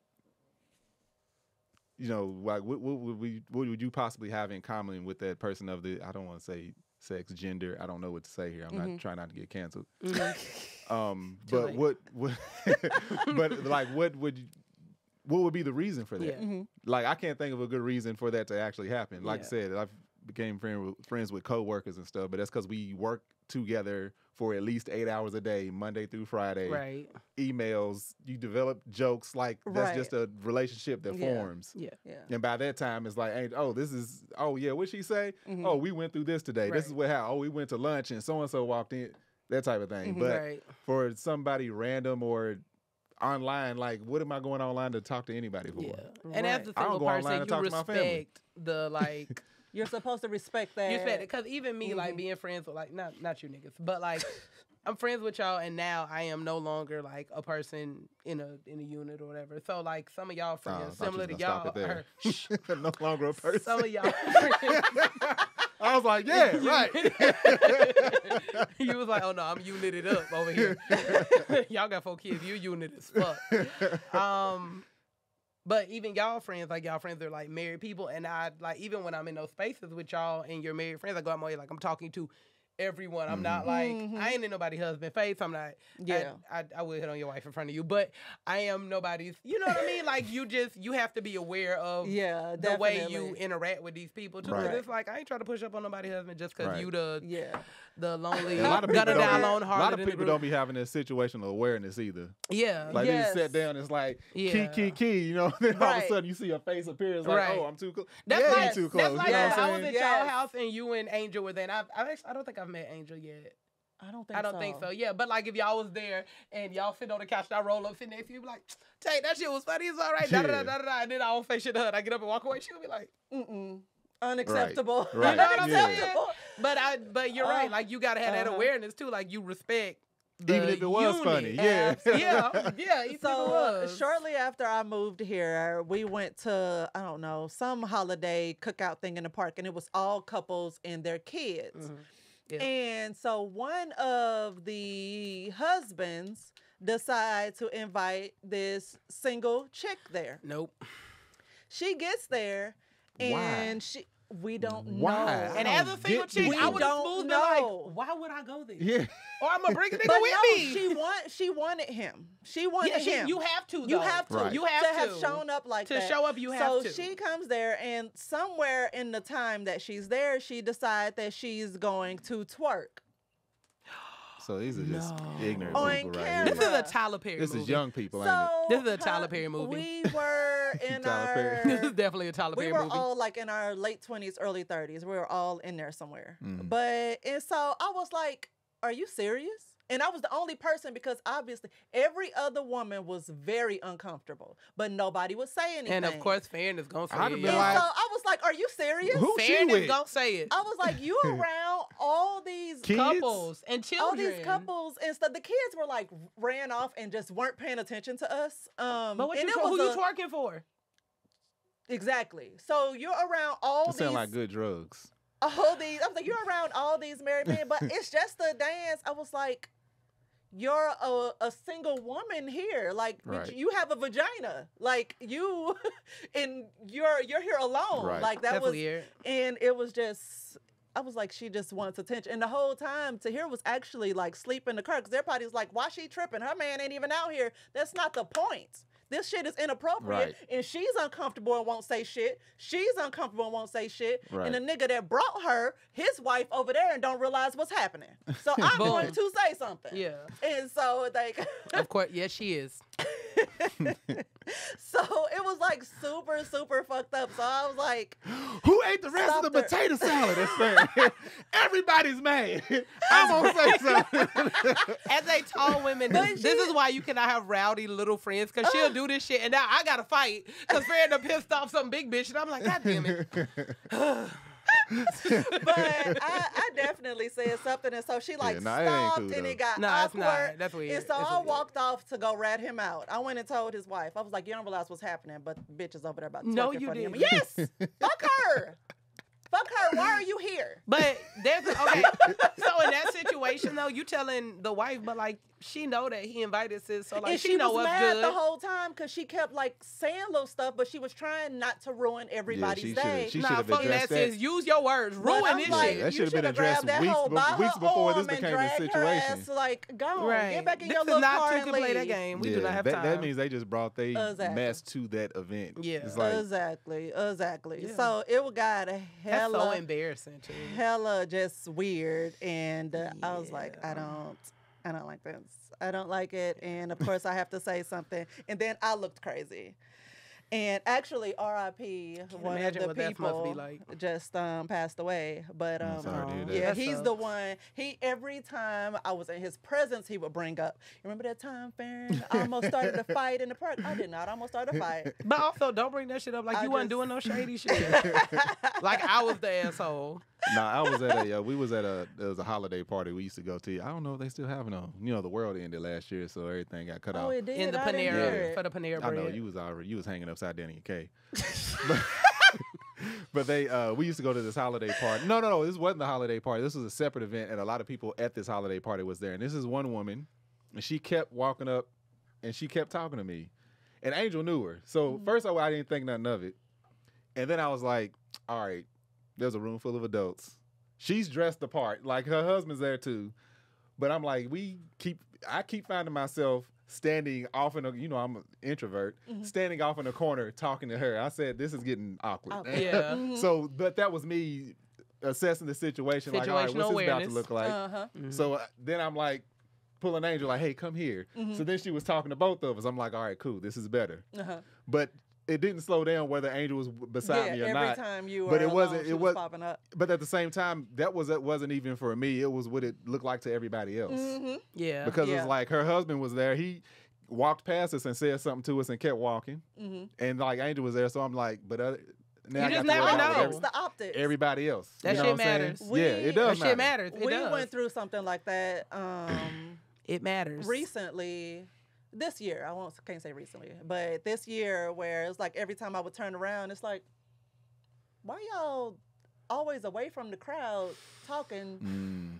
C: You know, like what would you possibly have in common with that person of the, I don't want to say sex, gender. I don't know what to say here. I'm not trying not to get canceled. But
B: late.
C: what but like what would be the reason for that?
B: Yeah.
A: Mm-hmm.
C: Like I can't think of a good reason for that to actually happen. Like I
B: Yeah.
C: said, I've became friends with coworkers and stuff, but that's because we work together for at least 8 hours a day, Monday through Friday.
B: Right.
C: Emails, you develop jokes, like that's
A: Right.
C: just a relationship that
A: Yeah.
C: forms.
B: Yeah.
A: Yeah.
C: And by that time, it's like, oh yeah, what'd she say?
A: Mhm.
C: Oh, we went through this today. This is
B: Right.
C: what happened. Oh, we went to lunch and so and so walked in. That type of thing.
A: Mhm.
C: But
B: Right.
C: for somebody random or online, like, what am I going online to talk to anybody for?
B: Yeah. And as
A: Right.
B: a
C: I don't
B: single
C: go online
B: person,
C: and
B: you
C: talk to my family.
B: respect the like
A: You're supposed to respect that.
B: you respect it. Cause even me like
A: Mhm.
B: being friends with like not you niggas, but like I'm friends with y'all, and now I am no longer like a person in a unit or whatever. So like some of y'all friends,
C: I thought you
B: similar
C: was
B: to
C: gonna stop
B: y'all,
C: it there. No longer a person.
B: some of y'all friends.
C: I was like, yeah, right.
B: You was like, oh no, I'm united up over here. Y'all got 4 kids. You unit as fuck. But even y'all friends, like y'all friends are like married people, and I like even when I'm in those spaces with y'all and your married friends, I go out my way like I'm talking to everyone. I'm not like I ain't in nobody's husband face. I'm not.
A: Yeah.
B: I would hit on your wife in front of you, but I am nobody's. You know what I mean? Like you have to be aware of
A: Yeah,
B: the way
A: definitely.
B: you interact with these people too.
C: Right.
B: 'Cause it's like I ain't trying to push up on nobody's husband just because
C: Right.
B: you the lonely
C: A lot of people,
B: gonna die alone
C: a
B: hearted
C: lot of
B: in the
C: people
B: group.
C: don't be having this situational awareness either.
B: Yeah.
C: Like they
A: Yes.
C: just sit down, it's like
B: Yeah.
C: key, you know. Then all of a
A: Right.
C: sudden you see a face appear. It's like,
B: Right.
C: oh, I'm too close.
B: That's
C: Yeah,
B: like,
C: you too close.
B: That's like
C: you know
B: when
C: what
B: I
C: I'm
B: was
C: saying?
B: at y'all
A: Yes.
B: house and you and Angel were there. And I don't think I've met Angel yet.
A: I don't think
B: I don't think so. Yeah, but like if y'all was there and y'all sit on the couch and I roll up, sit next to you, be like, Tay, that shit was funny. It's all right. Da, da, da, da, da, da. And then I don't face shit to her. And I get up and walk away. She'll be like,
A: unacceptable.
C: Right.
B: you know what I'm
C: Yeah.
B: saying? But you're right. Like you gotta have that awareness too. Like you respect the
C: Even if it was
B: unit.
C: funny, yeah.
B: Yeah. Even if it
A: So
B: was.
A: shortly after I moved here, we went to, I don't know, some holiday cookout thing in the park, and it was all couples and their kids.
B: Yeah.
A: And so one of the husbands decided to invite this single chick there.
B: Nope.
A: She gets there and
C: Why?
A: we don't
C: Why?
A: know.
B: And
C: I
B: as
C: don't
B: a single
C: get
B: chick,
C: these
B: I would have
A: people.
B: smooth
A: We
B: been like,
A: don't know.
B: why would I go there?
C: Yeah.
B: Or I'm gonna bring a nigga
A: But
B: with
A: no,
B: me.
A: she wanted him. She wanted
B: Yeah,
A: him.
B: you have to. Though.
A: You have to.
C: Right.
B: You have
A: to have shown up like
B: To
A: that.
B: show up, you have to.
A: So she comes there, and somewhere in the time that she's there, she decides that she's going to twerk.
C: So these are just
B: No.
C: ignorant
A: On
C: people right
A: camera.
B: This
C: here.
B: is a Tyler Perry
C: This
B: movie.
C: is young people, ain't
A: So
B: This is a Tyler Perry movie.
A: We were in
C: Tyler Perry.
B: This is
A: our.
B: definitely a Tyler
A: We
B: Perry
A: were
B: movie.
A: all like in our late 20s, early 30s. We were all in there somewhere.
C: Mhm.
A: And so I was like, are you serious? And I was the only person because obviously every other woman was very uncomfortable, but nobody would say anything.
B: And of course, Farron is gonna say
C: I'd have
B: it.
C: been
A: And
C: like-
A: so I was like, are you serious?
C: Who she
B: Farron is
C: with?
B: gonna say it.
A: I was like, you around all these
C: Kids?
B: Couples and
A: all
B: children.
A: these couples and stuff. The kids were like ran off and just weren't paying attention to us.
B: But what
A: and
B: you
A: it
B: who
A: was
B: you twerking for?
A: exactly. So you're around all
C: It
A: these
C: sound like good drugs.
A: all these. I was like, you're around all these married men, but it's just a dance. I was like, you're a single woman here. Like bitch,
C: Right.
A: you have a vagina. Like you, and you're here alone.
C: Right.
A: Like that
B: That's
A: was,
B: weird.
A: and it was just. I was like, she just wants attention. And the whole time, Tahir was actually like sleep in the car because everybody's like, why she tripping? Her man ain't even out here. That's not the point. This shit is inappropriate.
C: Right.
A: And she's uncomfortable and won't say shit. She's uncomfortable and won't say shit.
C: Right.
A: And the nigga that brought her, his wife over there and don't realize what's happening. So I'm
B: Boom.
A: going to say something.
B: Yeah.
A: And so like
B: Of course, yes, she is.
A: so it was like super, super fucked up. So I was like,
C: Who ate the rest of the
A: Stop her.
C: potato salad? That's fair. Everybody's mad. I'm gonna say something.
B: As a tall woman, this is why you cannot have rowdy little friends because she'll do this shit, and now I gotta fight because Farron done pissed off some big bitch, and I'm like, God damn it.
A: but I definitely said something, and so she like
C: Yeah, nah, it ain't
A: stopped,
C: cool,
A: and
C: though.
A: it got
B: Nah, it's
A: awkward.
B: not. That's weird.
A: And so
B: It's
A: I
B: weird.
A: walked off to go rat him out. I went and told his wife. I was like, "You don't realize what's happening, but bitch is over there about to
B: No,
A: twerk in
B: you
A: front of him."
B: didn't.
A: Yes, fuck her. Fuck her. Why are you here?
B: But there's okay. So in that situation though, you telling the wife, but like she know that he invited sis, so like
A: and
B: she know
A: was
B: what's
A: mad
B: good.
A: the whole time because she kept like saying little stuff, but she was trying not to ruin everybody's
C: she
A: day.
C: She
B: Nah,
C: should have
B: fuck that,
C: addressed that.
B: sis. Use your words.
A: But
B: Ruin
A: I'm
B: this
A: like,
B: shit.
C: That
A: you
C: should have been
A: shoulda
C: addressed
A: grabbed that
C: weeks
A: hoe
C: be-
A: by
C: weeks
A: her
C: before this
A: arm and
C: became a
A: dragged her
C: situation.
A: ass, like, go on,
B: Right.
A: get back in
B: This
A: your
B: is
A: little
B: not
A: car
B: two
A: and
B: can play that
A: leave.
B: game. We do not have
C: that,
B: time.
C: that means they just brought they
A: Exactly.
C: mess to that event.
B: Yeah.
C: It's like,
A: Exactly.
B: Yeah.
A: So it got
B: That's so
A: hella,
B: embarrassing too.
A: hella just weird, and I was like, I don't like this. I don't like it, and of course I have to say something, and then I looked crazy. And actually, R.I.P. one of
B: imagine
A: the
B: what that must be
A: people
B: like.
A: just passed away. But
C: I'm sorry to hear that.
A: yeah,
B: That
A: he's
B: sucks.
A: the one. He every time I was in his presence, he would bring up. You remember that time, Farron? I almost started a fight in the park. I did not. I almost started a fight.
B: But also, don't bring that shit up like
A: I
B: you wasn't
A: just-
B: doing no shady shit. Like I was the asshole.
C: Nah, I was at a we was at a there was a holiday party we used to go to. I don't know if they still have them. The world ended last year, so everything got cut
A: Oh,
C: off.
A: it did.
B: In the
A: I didn't hear
B: Panera
A: it.
B: for the Panera
C: I
B: bread.
C: know you was hanging upside down in your cave. But they we used to go to this holiday party. No, this wasn't the holiday party. This was a separate event, and a lot of people at this holiday party was there. And this is one woman, and she kept walking up, and she kept talking to me. And Angel knew her. So first of all, I didn't think nothing of it. And then I was like, all right, there's a room full of adults. She's dressed the part. Like her husband's there too. But I'm like, I keep finding myself standing off in a, I'm an introvert, standing off in a corner talking to her. I said, this is getting awkward.
A: Awkward.
B: Yeah.
C: So, but that was me assessing the situation. Like, all right, what's
B: Situational
C: this about to
B: awareness.
C: look like?
A: Uh-huh.
C: So then I'm like, pulling Angel, like, hey, come here. So then she was talking to both of us. I'm like, all right, cool, this is better.
A: Uh-huh.
C: But it didn't slow down whether Angel was beside me or
A: every
C: not.
A: time you were
C: But it
A: alone,
C: wasn't-
A: she
C: it
A: was
C: was-
A: popping up.
C: But at the same time, that wasn't even for me. It was what it looked like to everybody else.
A: Mm-hmm.
B: Yeah.
C: Because
A: Yeah.
C: it's like her husband was there. He walked past us and said something to us and kept walking.
A: Mm-hmm.
C: And like Angel was there, so I'm like, but now
B: You
C: I got
B: just
C: to
B: never
C: worry about
B: know.
A: It's the optics.
C: everybody else.
B: That
C: You know
B: shit
C: what I'm saying?
B: matters.
C: Yeah, it does
B: That shit
C: matter.
B: matters. It
A: We
B: does.
A: went through something like that
B: It matters.
A: recently. This year, can't say recently, but this year, where it's like every time I would turn around, it's like, why y'all always away from the crowd talking?
C: Mm.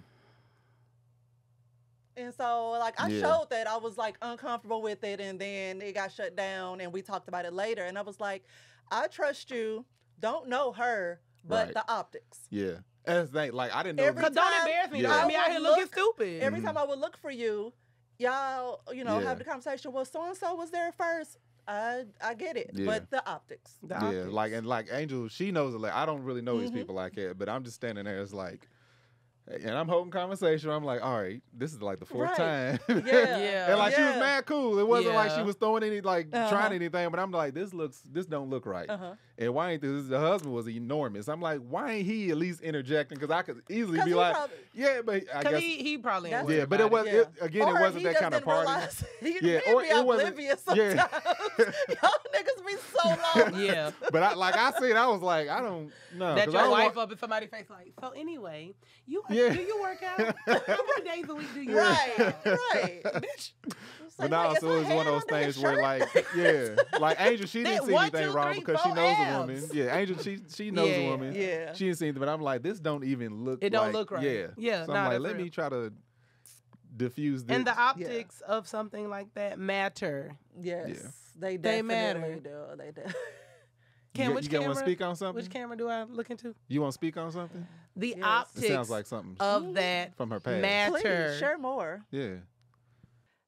A: And so, like, I
C: Yeah.
A: showed that I was like uncomfortable with it, and then it got shut down, and we talked about it later. And I was like, I trust you. Don't know her, but
C: Right.
A: the optics.
C: Yeah. That's the thing. Like, I didn't know.
A: Every
B: Cause don't
A: time
B: embarrass me.
C: Yeah.
B: Don't have
A: I
B: me out
A: would
B: here looking
A: look-
B: stupid.
A: Every time I would look for you, y'all,
C: Yeah.
A: have the conversation. Well, so and so was there first. I get it,
C: Yeah.
A: but the optics.
B: The
C: Yeah,
B: optics.
C: like Angel, she knows it. Like, I don't really know these
A: Mhm.
C: people like that, but I'm just standing there. It's like, and I'm holding conversation. I'm like, all right, this is like the fourth
A: Right.
C: time.
A: Yeah.
B: Yeah.
C: And like she was
A: Yeah.
C: mad cool. It wasn't like she
B: Yeah.
C: was throwing any trying
A: Uh-huh.
C: anything. But I'm like, this don't look right.
A: Uh-huh.
C: And why ain't this? The husband was enormous. I'm like, why ain't he at least interjecting? Because I could easily
A: 'Cause
C: be
A: he
C: like,
A: probably-
C: yeah, but I
B: Cause
C: guess
B: he probably ain't
A: That's-
B: worried
C: yeah. But it
B: about
C: was
A: Yeah.
C: again,
A: Or
C: it wasn't
A: he
C: that
A: just
C: kind of
A: didn't
C: party.
A: realize- he
C: Yeah,
A: he'd
C: or
A: be
C: it wasn't-
A: oblivious
C: yeah.
A: sometimes. Y'all niggas be so lost.
B: Yeah.
C: But I see it. I was like, I don't know.
B: That
C: 'cause
B: your
C: I don't
B: wife
C: want-
B: up in somebody's face like, so anyway,
C: Yeah.
B: do you work out? How many days a week do you
A: Right,
B: work out?
A: right.
B: Bitch.
A: It's
C: But
A: like,
C: no,
A: wait, is
C: so
A: her
C: it's one of
A: hand
C: those
A: under his
C: things where,
A: shirt?
C: like, yeah, like Angel, she didn't
B: That
C: see
B: 1,
C: anything
B: 2,
C: wrong
B: 3,
C: because she
B: 4
C: knows a
B: abs.
C: woman. Yeah, Angel, she knows
B: Yeah.
C: a woman.
A: Yeah.
C: She didn't see anything, but I'm like, this don't even look.
B: It don't
C: like-
B: look right.
C: Yeah,
B: Yeah,
C: So
B: nah,
C: I'm like,
B: that's
C: let
B: real.
C: me try to diffuse this.
B: And the optics of something like that matter.
A: Yes,
C: Yeah.
A: they
B: They
A: definitely
B: matter.
A: do. They do.
B: Cam,
C: you
B: which
C: want
B: camera?
C: to speak on something?
B: Which camera do I look into?
C: You want to speak on something?
B: The
A: Yes.
B: optics
C: It sounds like something
B: of that
C: from her past.
B: matter.
A: Please share more.
C: Yeah.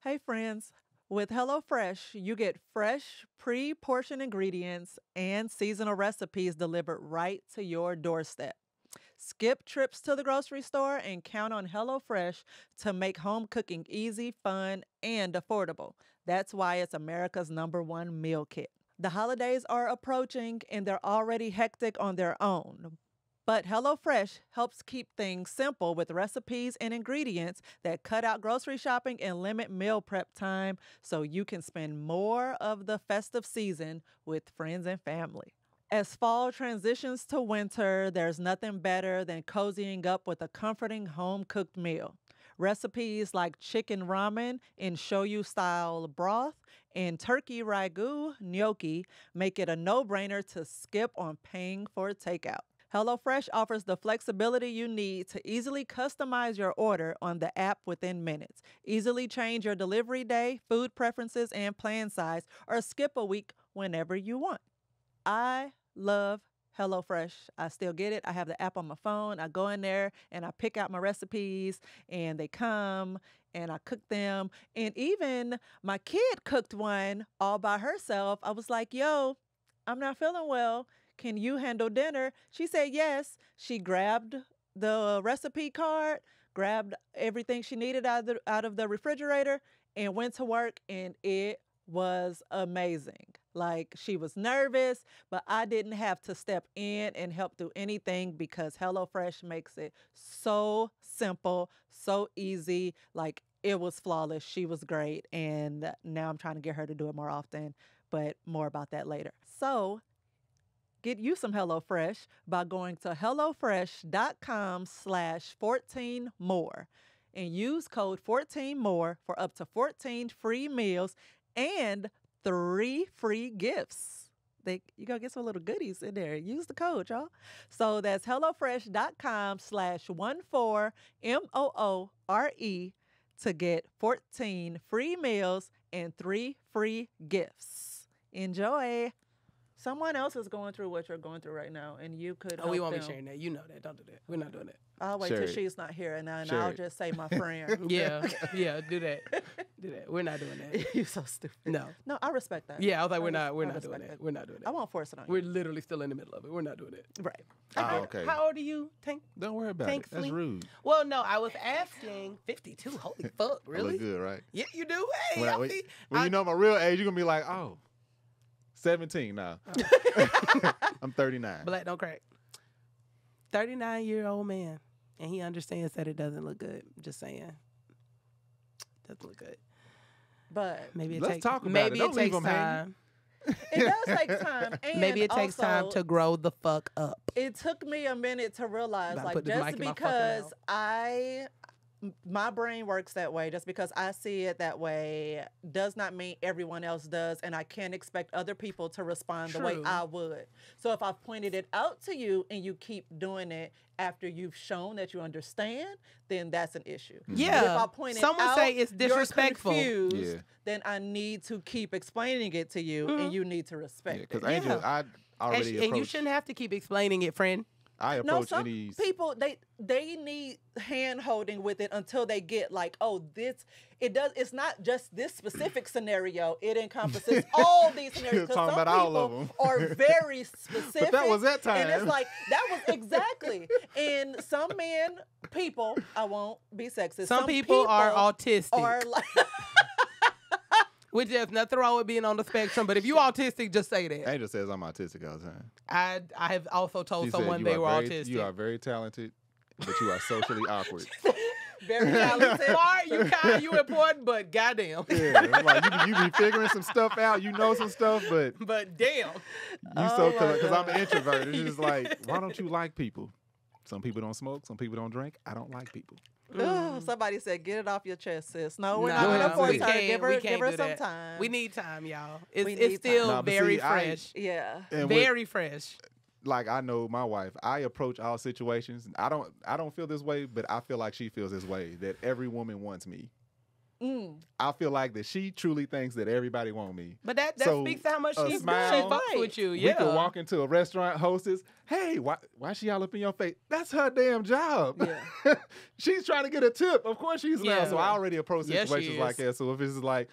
A: Hey, friends. With HelloFresh, you get fresh, pre-portioned ingredients and seasonal recipes delivered right to your doorstep. Skip trips to the grocery store and count on HelloFresh to make home cooking easy, fun, and affordable. That's why it's America's #1 meal kit. The holidays are approaching and they're already hectic on their own. But HelloFresh helps keep things simple with recipes and ingredients that cut out grocery shopping and limit meal prep time so you can spend more of the festive season with friends and family. As fall transitions to winter, there's nothing better than cozying up with a comforting home-cooked meal. Recipes like chicken ramen in shoyu-style broth and turkey ragu gnocchi make it a no-brainer to skip on paying for takeout. HelloFresh offers the flexibility you need to easily customize your order on the app within minutes. Easily change your delivery day, food preferences, and plan size, or skip a week whenever you want. I love HelloFresh. I still get it. I have the app on my phone. I go in there and I pick out my recipes and they come and I cook them. And even my kid cooked one all by herself. I was like, yo, I'm not feeling well. Can you handle dinner? She said yes. She grabbed the recipe card, grabbed everything she needed out of the refrigerator, and went to work, and it was amazing. Like, she was nervous, but I didn't have to step in and help do anything because HelloFresh makes it so simple, so easy. Like, it was flawless. She was great, and now I'm trying to get her to do it more often, but more about that later. So, get you some HelloFresh by going to hellofresh.com/14more and use code 14more for up to 14 free meals and 3 free gifts. You gonna get some little goodies in there. Use the code, y'all. So that's hellofresh.com/14MOORE to get 14 free meals and 3 free gifts. Enjoy. Someone else is going through what you're going through right now, and you could.
B: Oh, we
A: help
B: won't be
A: them.
B: sharing that. You know that. Don't do that. We're not doing that.
A: I'll wait
C: Share
A: till
C: it.
A: she's not here, and then
C: Share
A: I'll
C: it.
A: just say my friend.
B: Yeah, yeah. Do that. Do that. We're not doing that.
A: You're so stupid.
B: No.
A: No, I respect that.
B: Yeah, I was like,
A: I
B: we're not doing
A: respect
B: that.
A: it.
B: We're not doing
A: I
B: that.
A: won't force it on you.
B: We're literally still in the middle of it. We're not doing that.
A: Right.
C: Oh, okay.
B: How old are you, Tank?
C: Don't worry about it. That's
B: Thankfully.
C: rude.
B: Well, no, I was asking 52. Holy fuck,
C: I
B: really?
C: look good, right?
B: Yeah, you do. Hey,
C: When,
B: I
C: when,
B: see-
C: when
B: I-
C: you know my real age, you're gonna be like, oh, 17 now. I'm 39.
B: Black don't crack. 39-year-old man, and he understands that it doesn't look good. Just saying, doesn't look good.
A: But
B: Maybe it
C: Let's
B: takes.
C: talk about
B: maybe
C: it. Don't leave
B: takes
C: 'em hanging.
B: time.
A: it does take time. And
B: Maybe it takes time
A: also,
B: to grow the fuck up.
A: It took me a minute to realize,
B: About to
A: like,
B: put this
A: just
B: mic in my fucking
A: because
B: mouth.
A: my brain works that way, just because I see it that way, does not mean everyone else does, and I can't expect other people to respond the way
B: True.
A: I would. So if I've pointed it out to you and you keep doing it after you've shown that you understand, then that's an issue.
B: Yeah.
A: But if I point it
B: Someone
A: out,
B: say it's
A: you're
B: disrespectful.
A: confused,
C: Yeah.
A: then I need to keep explaining it to you, and you need to respect it.
C: Because Angel, I
B: And,
C: already
B: and you
C: approached.
B: shouldn't have to keep explaining it, friend.
C: I
A: No,
C: approach
A: some
C: any.
A: people they need hand holding with it until they get like, oh, it's not just this specific scenario. It encompasses all these scenarios. 'Cause
C: Talking
A: some
C: about all
A: people
C: of 'em.
A: are very specific.
C: But that was that
A: And it's
C: time.
A: like that was exactly. And some people, I won't be sexist.
B: Some people are autistic.
A: Are like
B: Which there's nothing wrong with being on the spectrum, but if you autistic, just say that.
C: Angel says I'm autistic all the time.
B: I have also told
C: She said
B: someone
C: you
B: they
C: are
B: were
C: very,
B: autistic.
C: You are very talented, but you are socially awkward.
A: very talented.
B: Smart, you kind, you important, but goddamn.
C: Yeah, I'm like you be figuring some stuff out. You know some stuff, but
B: But damn.
C: you so
A: my
C: because I'm
A: God.
C: an introvert. It's just like, why don't you like people? Some people don't smoke. Some people don't drink. I don't like people.
A: Ugh, somebody said, "Get it off your chest, sis." No, we're
B: No,
A: not gonna
C: we
A: force her.
B: can't-
A: Give
B: we
A: her,
B: can't
A: give her
B: do
A: some
B: that.
A: time.
B: We need time, y'all.
A: We
B: It's
A: need
B: still
C: time. Nah, but
B: very
C: see, I-
B: fresh.
A: Yeah.
C: And with-
B: Very fresh.
C: like I know my wife. I approach all situations. I don't feel this way, but I feel like she feels this way. That every woman wants me.
A: Mm.
C: I feel like that she truly thinks that everybody want me.
B: But that
C: So,
B: speaks to how much
C: a
B: she
C: smile,
B: fucks with you.
C: We
B: Yeah.
C: could walk into a restaurant, hostess. Hey, why she all up in your face? That's her damn job.
A: Yeah.
C: She's trying to get a tip. Of course she's
B: Yeah.
C: now. So I already approach
B: Yes, she
C: situations like
B: is.
C: that. So if it's like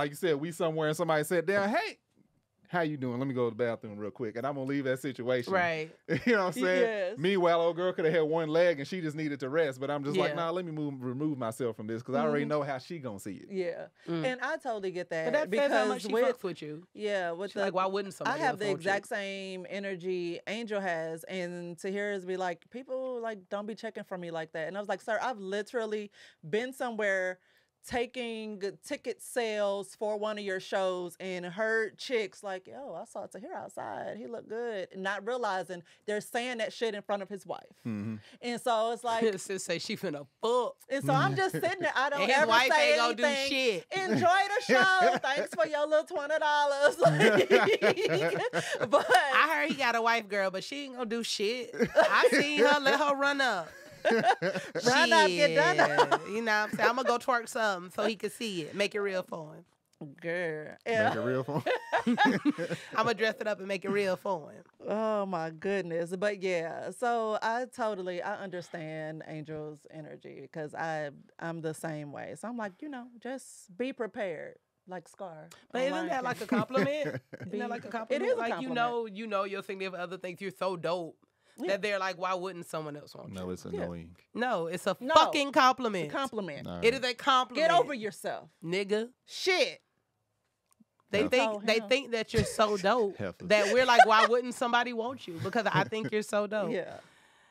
C: you said, we somewhere and somebody said down, hey, how you doing? Let me go to the bathroom real quick. And I'm going to leave that situation.
B: Right.
C: You know what I'm saying?
A: Yes.
C: Meanwhile, old girl could have had one leg and she just needed to rest. But I'm just like,
B: Yeah.
C: nah, let me remove myself from this because I already know how she going to see it.
A: Yeah.
B: Mm.
A: And I totally get that.
B: But that
A: because
B: says how much she
A: with,
B: fucks with you.
A: yeah, with
B: She's like, why wouldn't
A: I
B: somebody
A: have
B: else
A: the
B: want
A: exact
B: you?
A: same energy Angel has, and to hear us be like, people like don't be checking for me like that. And I was like, sir, I've literally been somewhere taking ticket sales for one of your shows and heard chicks like, yo, I saw Tahir outside. He looked good. And not realizing they're saying that shit in front of his wife.
C: Mm-hmm.
A: And so it's like,
B: Sis say she finna fuck.
A: and so I'm just sitting there. I don't
B: And his
A: ever
B: wife
A: say
B: ain't gonna do
A: anything.
B: shit.
A: Enjoy the show. Thanks for your little $20. But
B: I heard he got a wife girl, but she ain't gonna do shit. I seen her, let her run up.
A: run up, get done up.
B: You know what I'm saying? I'm gonna go twerk something so he can see it. Make it real for him.
A: Girl.
C: Make
A: Yeah.
C: it real for
B: I'm gonna dress it up and make it real for him.
A: Oh my goodness. But yeah, so I understand Angel's energy because I'm the same way. So I'm like, just be prepared. Like Scar.
B: But isn't that like a compliment? Isn't that like a compliment?
A: It is a
B: like
A: compliment.
B: you know your significant other thinks you're so dope
A: Yeah.
B: that they're like, why wouldn't someone else want you?
C: No, it's annoying.
B: No, it's a
A: No.
B: fucking compliment.
A: compliment?
C: No.
B: It is a compliment.
A: Get over yourself.
B: nigga.
A: Shit.
B: They
C: Yeah.
B: think they
A: him.
B: think that you're so dope
C: Heifers.
B: that we're like, why wouldn't somebody want you? Because I think you're so dope.
A: Yeah.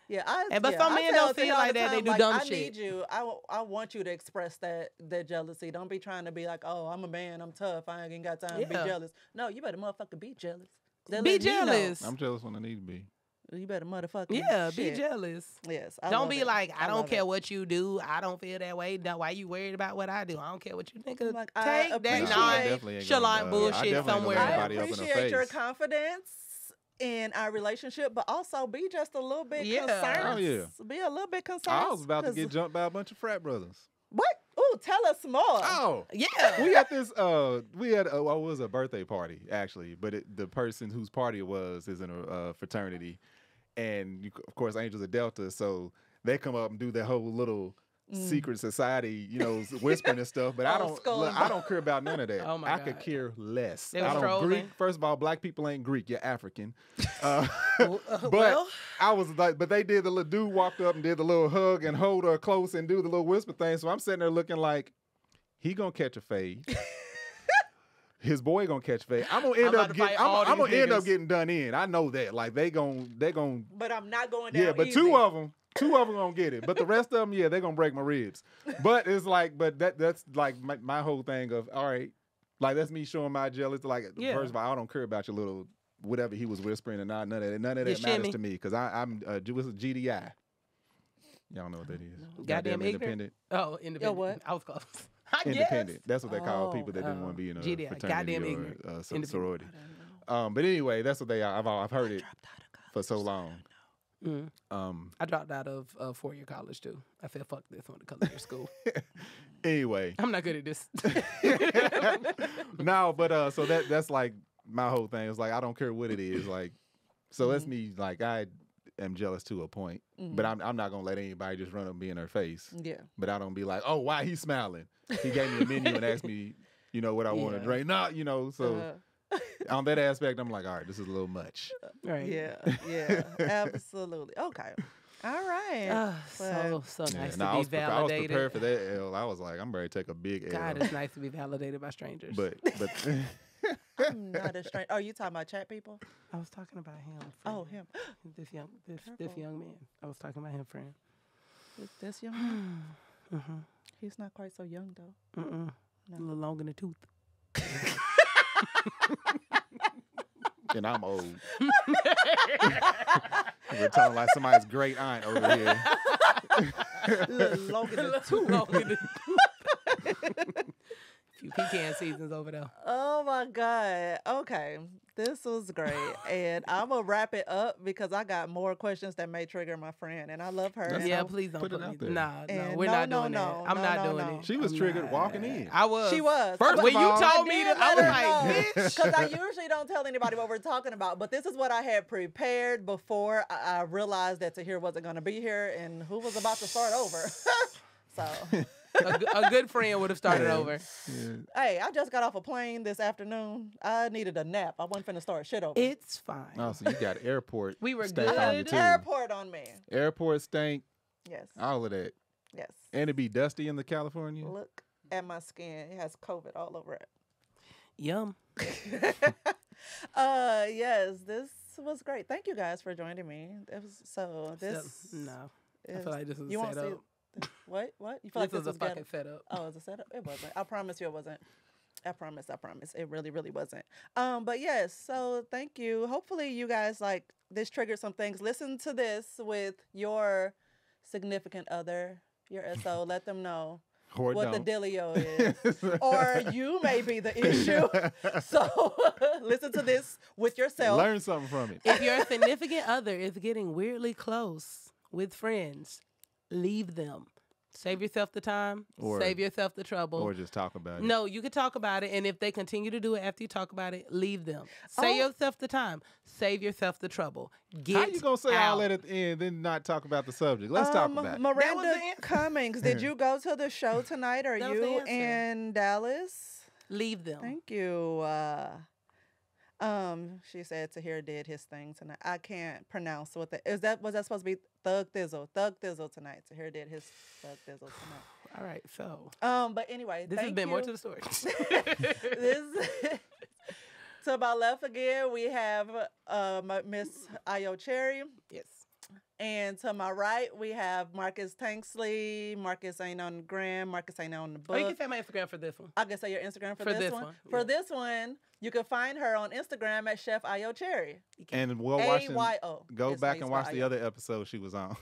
A: Yeah,
B: But some men
A: tell
B: don't feel
A: Tahir all
B: like
A: the
B: that. They
A: time,
B: do
A: like,
B: dumb
A: I
B: shit.
A: need you. I want you to express that jealousy. Don't be trying to be like, oh, I'm a man, I'm tough, I ain't got time to be
B: Yeah.
A: jealous. No, you better motherfucker be jealous. They're
B: Be
A: letting me know.
B: jealous.
C: I'm jealous when I need to be.
A: You better motherfucking
B: Yeah,
A: shit.
B: be jealous.
A: Yes. I
B: Don't
A: love
B: be
A: it.
B: like, I don't
A: love
B: care
A: it.
B: what you do. I don't feel that way. Now, why you worried about what I do? I don't care what you nigga.
A: Like, I
B: Take that
A: appreciate-
C: Nah, I definitely ain't gonna,
B: nonchalant
C: I
B: bullshit
C: definitely ain't gonna
B: somewhere
C: let
A: I
C: anybody up in her
A: appreciate your
C: face.
A: confidence in our relationship, but also be just a little bit
B: Yeah.
A: concerned.
C: Oh, yeah.
A: Be a little bit concerned.
C: I was about to
A: 'cause-
C: get jumped by a bunch of frat brothers.
A: What? Ooh, tell us more.
C: Oh,
B: Yeah.
C: we had this. We had. Well, it was a birthday party actually, but the person whose party it was is in a fraternity, and of course, Angels of Delta. So they come up and do their whole little secret society, whispering and stuff. But I
A: Oh,
C: don't.
A: skull and
C: I don't care about none of that.
B: Oh, my
C: I could
B: God.
C: care less.
B: They
C: I
B: was
C: don't
B: trolling.
C: Greek. First of all, black people ain't Greek. You're African. But
B: well,
C: I was like, but they did the little dude walked up and did the little hug and hold her close and do the little whisper thing. So I'm sitting there looking like he gonna catch a fade. His boy gonna catch a fade. I'm gonna end
B: about
C: up
B: to
C: getting.
B: fight all
C: I'm gonna
B: these
C: end up
B: niggas.
C: getting done in. I know that. Like they gon'
A: But I'm not going down.
C: yeah. But
A: easy.
C: two of them gonna get it. But the rest of them, yeah, they gonna break my ribs. But it's like, that's like my whole thing of all right. Like that's me showing my jealous. Like
B: Yeah.
C: first of all, I don't care about your little whatever he was whispering and not none of that. None of
B: Your
C: that matters
B: shimmy.
C: to me because I'm what's a GDI. Y'all know what that is.
B: Goddamn ignorant.
C: independent.
B: oh, independent.
A: what?
B: I was close. I
C: Independent. That's what they call
A: Oh,
C: people that didn't want to be in a
B: GDI,
C: fraternity
B: goddamn
C: or
B: ignorant. Independent.
C: sorority. But anyway, that's what they are. I've heard it for so long.
B: Mm.
C: Um,
B: I dropped out of 4-year college too. I said, fuck this, I want to come to your school.
C: anyway,
B: I'm not good at this.
C: no, but so that's like my whole thing. It's like I don't care what it is. Like, so that's me. Like I am jealous to a point, but I'm not gonna let anybody just run up and be in her face.
A: Yeah.
C: But I don't be like, oh, why he smiling? He gave me a menu and asked me, what I want to
B: Yeah.
C: drink. No, so on that aspect, I'm like, all right, this is a little much.
B: right.
A: Yeah. Absolutely. Okay. All right.
B: So
C: Yeah,
B: nice
C: no,
B: to
C: I
B: be
C: was
B: validated.
C: prepared for that L. I was like, I'm ready to take a big L.
B: God, it's nice to be validated by strangers.
C: But
A: I'm not a stranger. Oh, you talking about chat people?
B: I was talking about him.
A: Oh,
B: friend.
A: him.
B: This
A: Careful.
B: young man. I was talking about him, friend.
A: This young man?
B: Mm-hmm.
A: He's not quite so young, though.
B: Mm-mm.
A: No.
B: A little long in the tooth.
C: and I'm old. We're talking like somebody's great aunt over here.
A: Little longer than
B: Too long in the tooth. Few pecan seasons over there.
A: Oh my God. Okay. This was great. And I'm going to wrap it up because I got more questions that may trigger my friend. And I love her.
C: That's
A: and
B: Yeah,
A: I'm-
B: please don't
C: put
B: put
C: it out
B: me.
C: there.
B: Nah, no,
A: And
B: we're
A: no,
B: not
A: no,
B: doing that.
A: no,
B: I'm
A: no,
B: not
A: no,
B: doing
A: no.
B: it.
C: She was
B: I'm
C: triggered
B: not.
C: walking in.
B: I was.
A: She was.
B: First, when you told me
A: did
B: that, I was
A: let
B: like,
A: her know.
B: bitch.
A: Because I usually don't tell anybody what we're talking about, but this is what I had prepared before I realized that Tahir wasn't going to be here and who was about to start over. So,
B: A good friend would have started over.
A: hey, I just got off a plane this afternoon. I needed a nap. I wasn't finna start shit over.
B: It's fine.
C: Oh, so you got airport.
B: We were
C: stank
B: good.
C: on you
A: the
C: too.
A: airport on me.
C: Airport stank.
A: Yes.
C: All of that.
A: Yes.
C: And it be dusty in the California.
A: Look at my skin. It has COVID all over it.
B: Yum.
A: Yes, this was great. Thank you guys for joining me. It was this.
B: No. I
A: is-
B: feel like this was
A: you
B: a
A: won't see
B: setup.
A: What? You feel like
B: This was a
A: ghetto?
B: fucking setup.
A: Oh, it's a setup? It wasn't. I promise you it wasn't. I promise. It really, really wasn't. But yes, so thank you. Hopefully you guys like this triggered some things. Listen to this with your significant other, your SO. Let them know
C: Or
A: what
C: don't.
A: the dealio is. Or you may be the issue. So listen to this with yourself.
C: Learn something from it.
B: If your significant other is getting weirdly close with friends, leave them. Save yourself the time.
C: Or-
B: save yourself the trouble.
C: Or just talk about it.
B: No, you can talk about it, and if they continue to do it after you talk about it, leave them. Save
A: Oh.
B: yourself the time. Save yourself the trouble. Get
C: How you gonna say
B: out.
C: all that at the end, then not talk about the subject? Let's talk about it.
A: Miranda
B: the answer.
A: Cummings, did you go to the show tonight? Are
B: That was the
A: you
B: answer.
A: in Dallas?
B: Leave them.
A: Thank you. She said Tahir did his thing tonight. I can't pronounce what that is. Was that supposed to be Thug Thizzle? Thug Thizzle tonight. Tahir did his Thug Thizzle tonight.
B: All right, so
A: But anyway,
B: this has
A: thank
B: been
A: you.
B: more to the story.
A: This to my left again, we have Miss Ayo Cherry.
B: Yes.
A: And to my right, we have Marcus Tanksley. Marcus ain't on the gram. Marcus ain't on the book.
B: Oh, you can say my Instagram for this one.
A: I can say your Instagram for
B: For
A: this
B: this
A: one.
B: one,
A: For
B: yeah.
A: this one, you can find her on Instagram at Chef Ayo Cherry.
C: And we'll watch and
A: AYO.
C: go
A: It's
C: back
A: spaced
C: and
A: by
C: watch the
A: Ayo.
C: other episode she was on.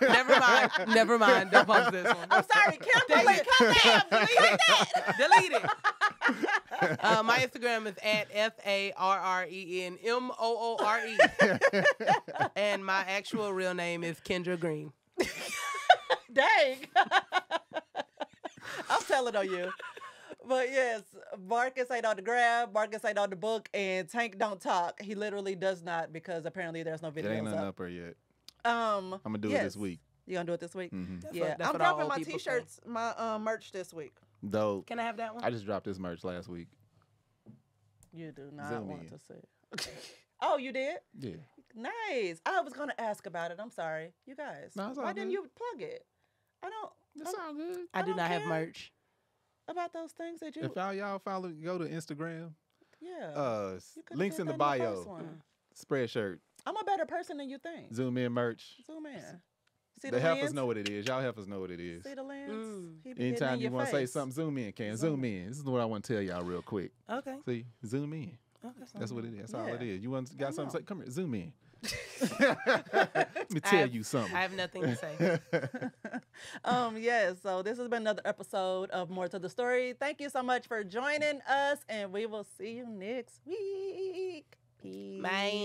B: Never mind. Never mind. Don't post this one.
A: I'm sorry, Kimberly. Come down. Delete that.
B: Delete it. My Instagram is at FARRENMOORE. And my actual real name is Kendra Green.
A: Dang. I'm telling on you. But yes, Marcus ain't on the grab, Marcus ain't on the book, and Tank don't talk. He literally does not because apparently there's no
C: It ain't
A: videos
C: nothing
A: up.
C: up there yet.
A: I'm
C: I'm gonna do it this week.
A: You gonna do it this week?
C: Mm-hmm.
A: Yeah,
B: That's
A: I'm
B: what all
A: dropping
B: old
A: my
B: people say.
A: t-shirts, my merch this week.
C: Though
B: Can I have that one?
C: I just dropped this merch last week.
A: You do not
C: Zoom
A: want
C: in.
A: to see. Oh, you did?
C: Yeah.
A: Nice. I was gonna ask about it. I'm sorry, you guys.
C: No, it's all
A: Why didn't
C: good.
A: you plug it? I don't
C: That sound good.
B: I do
A: don't
B: not have
A: care.
B: merch.
A: about those things that you.
C: If y'all follow, go to Instagram.
A: Yeah. You could've
C: Links
A: did
C: in the
A: that first
C: bio.
A: one.
C: Spreadshirt.
A: I'm a better person than you think.
C: Zoom in merch.
A: Zoom in. See
C: The
A: the
C: helpers
A: lens?
C: know what it is. Y'all help us know what it is.
A: See the lens?
B: Mm.
A: He be hitting
C: Anytime
A: in
C: you
A: your
C: want to say
A: face.
C: something, zoom in, Can.
A: Zoom
C: Zoom in. This is what I want to tell y'all real quick.
B: Okay.
C: See, zoom in.
B: Okay.
C: That's what it is. That's all it
A: Yeah.
C: is. You want got something to
A: know.
C: say? Come here, zoom in. Let me tell you something.
B: I have nothing to say.
A: Yes, so this has been another episode of More to the Story. Thank you so much for joining us, and we will see you next week. Peace.
B: Bye.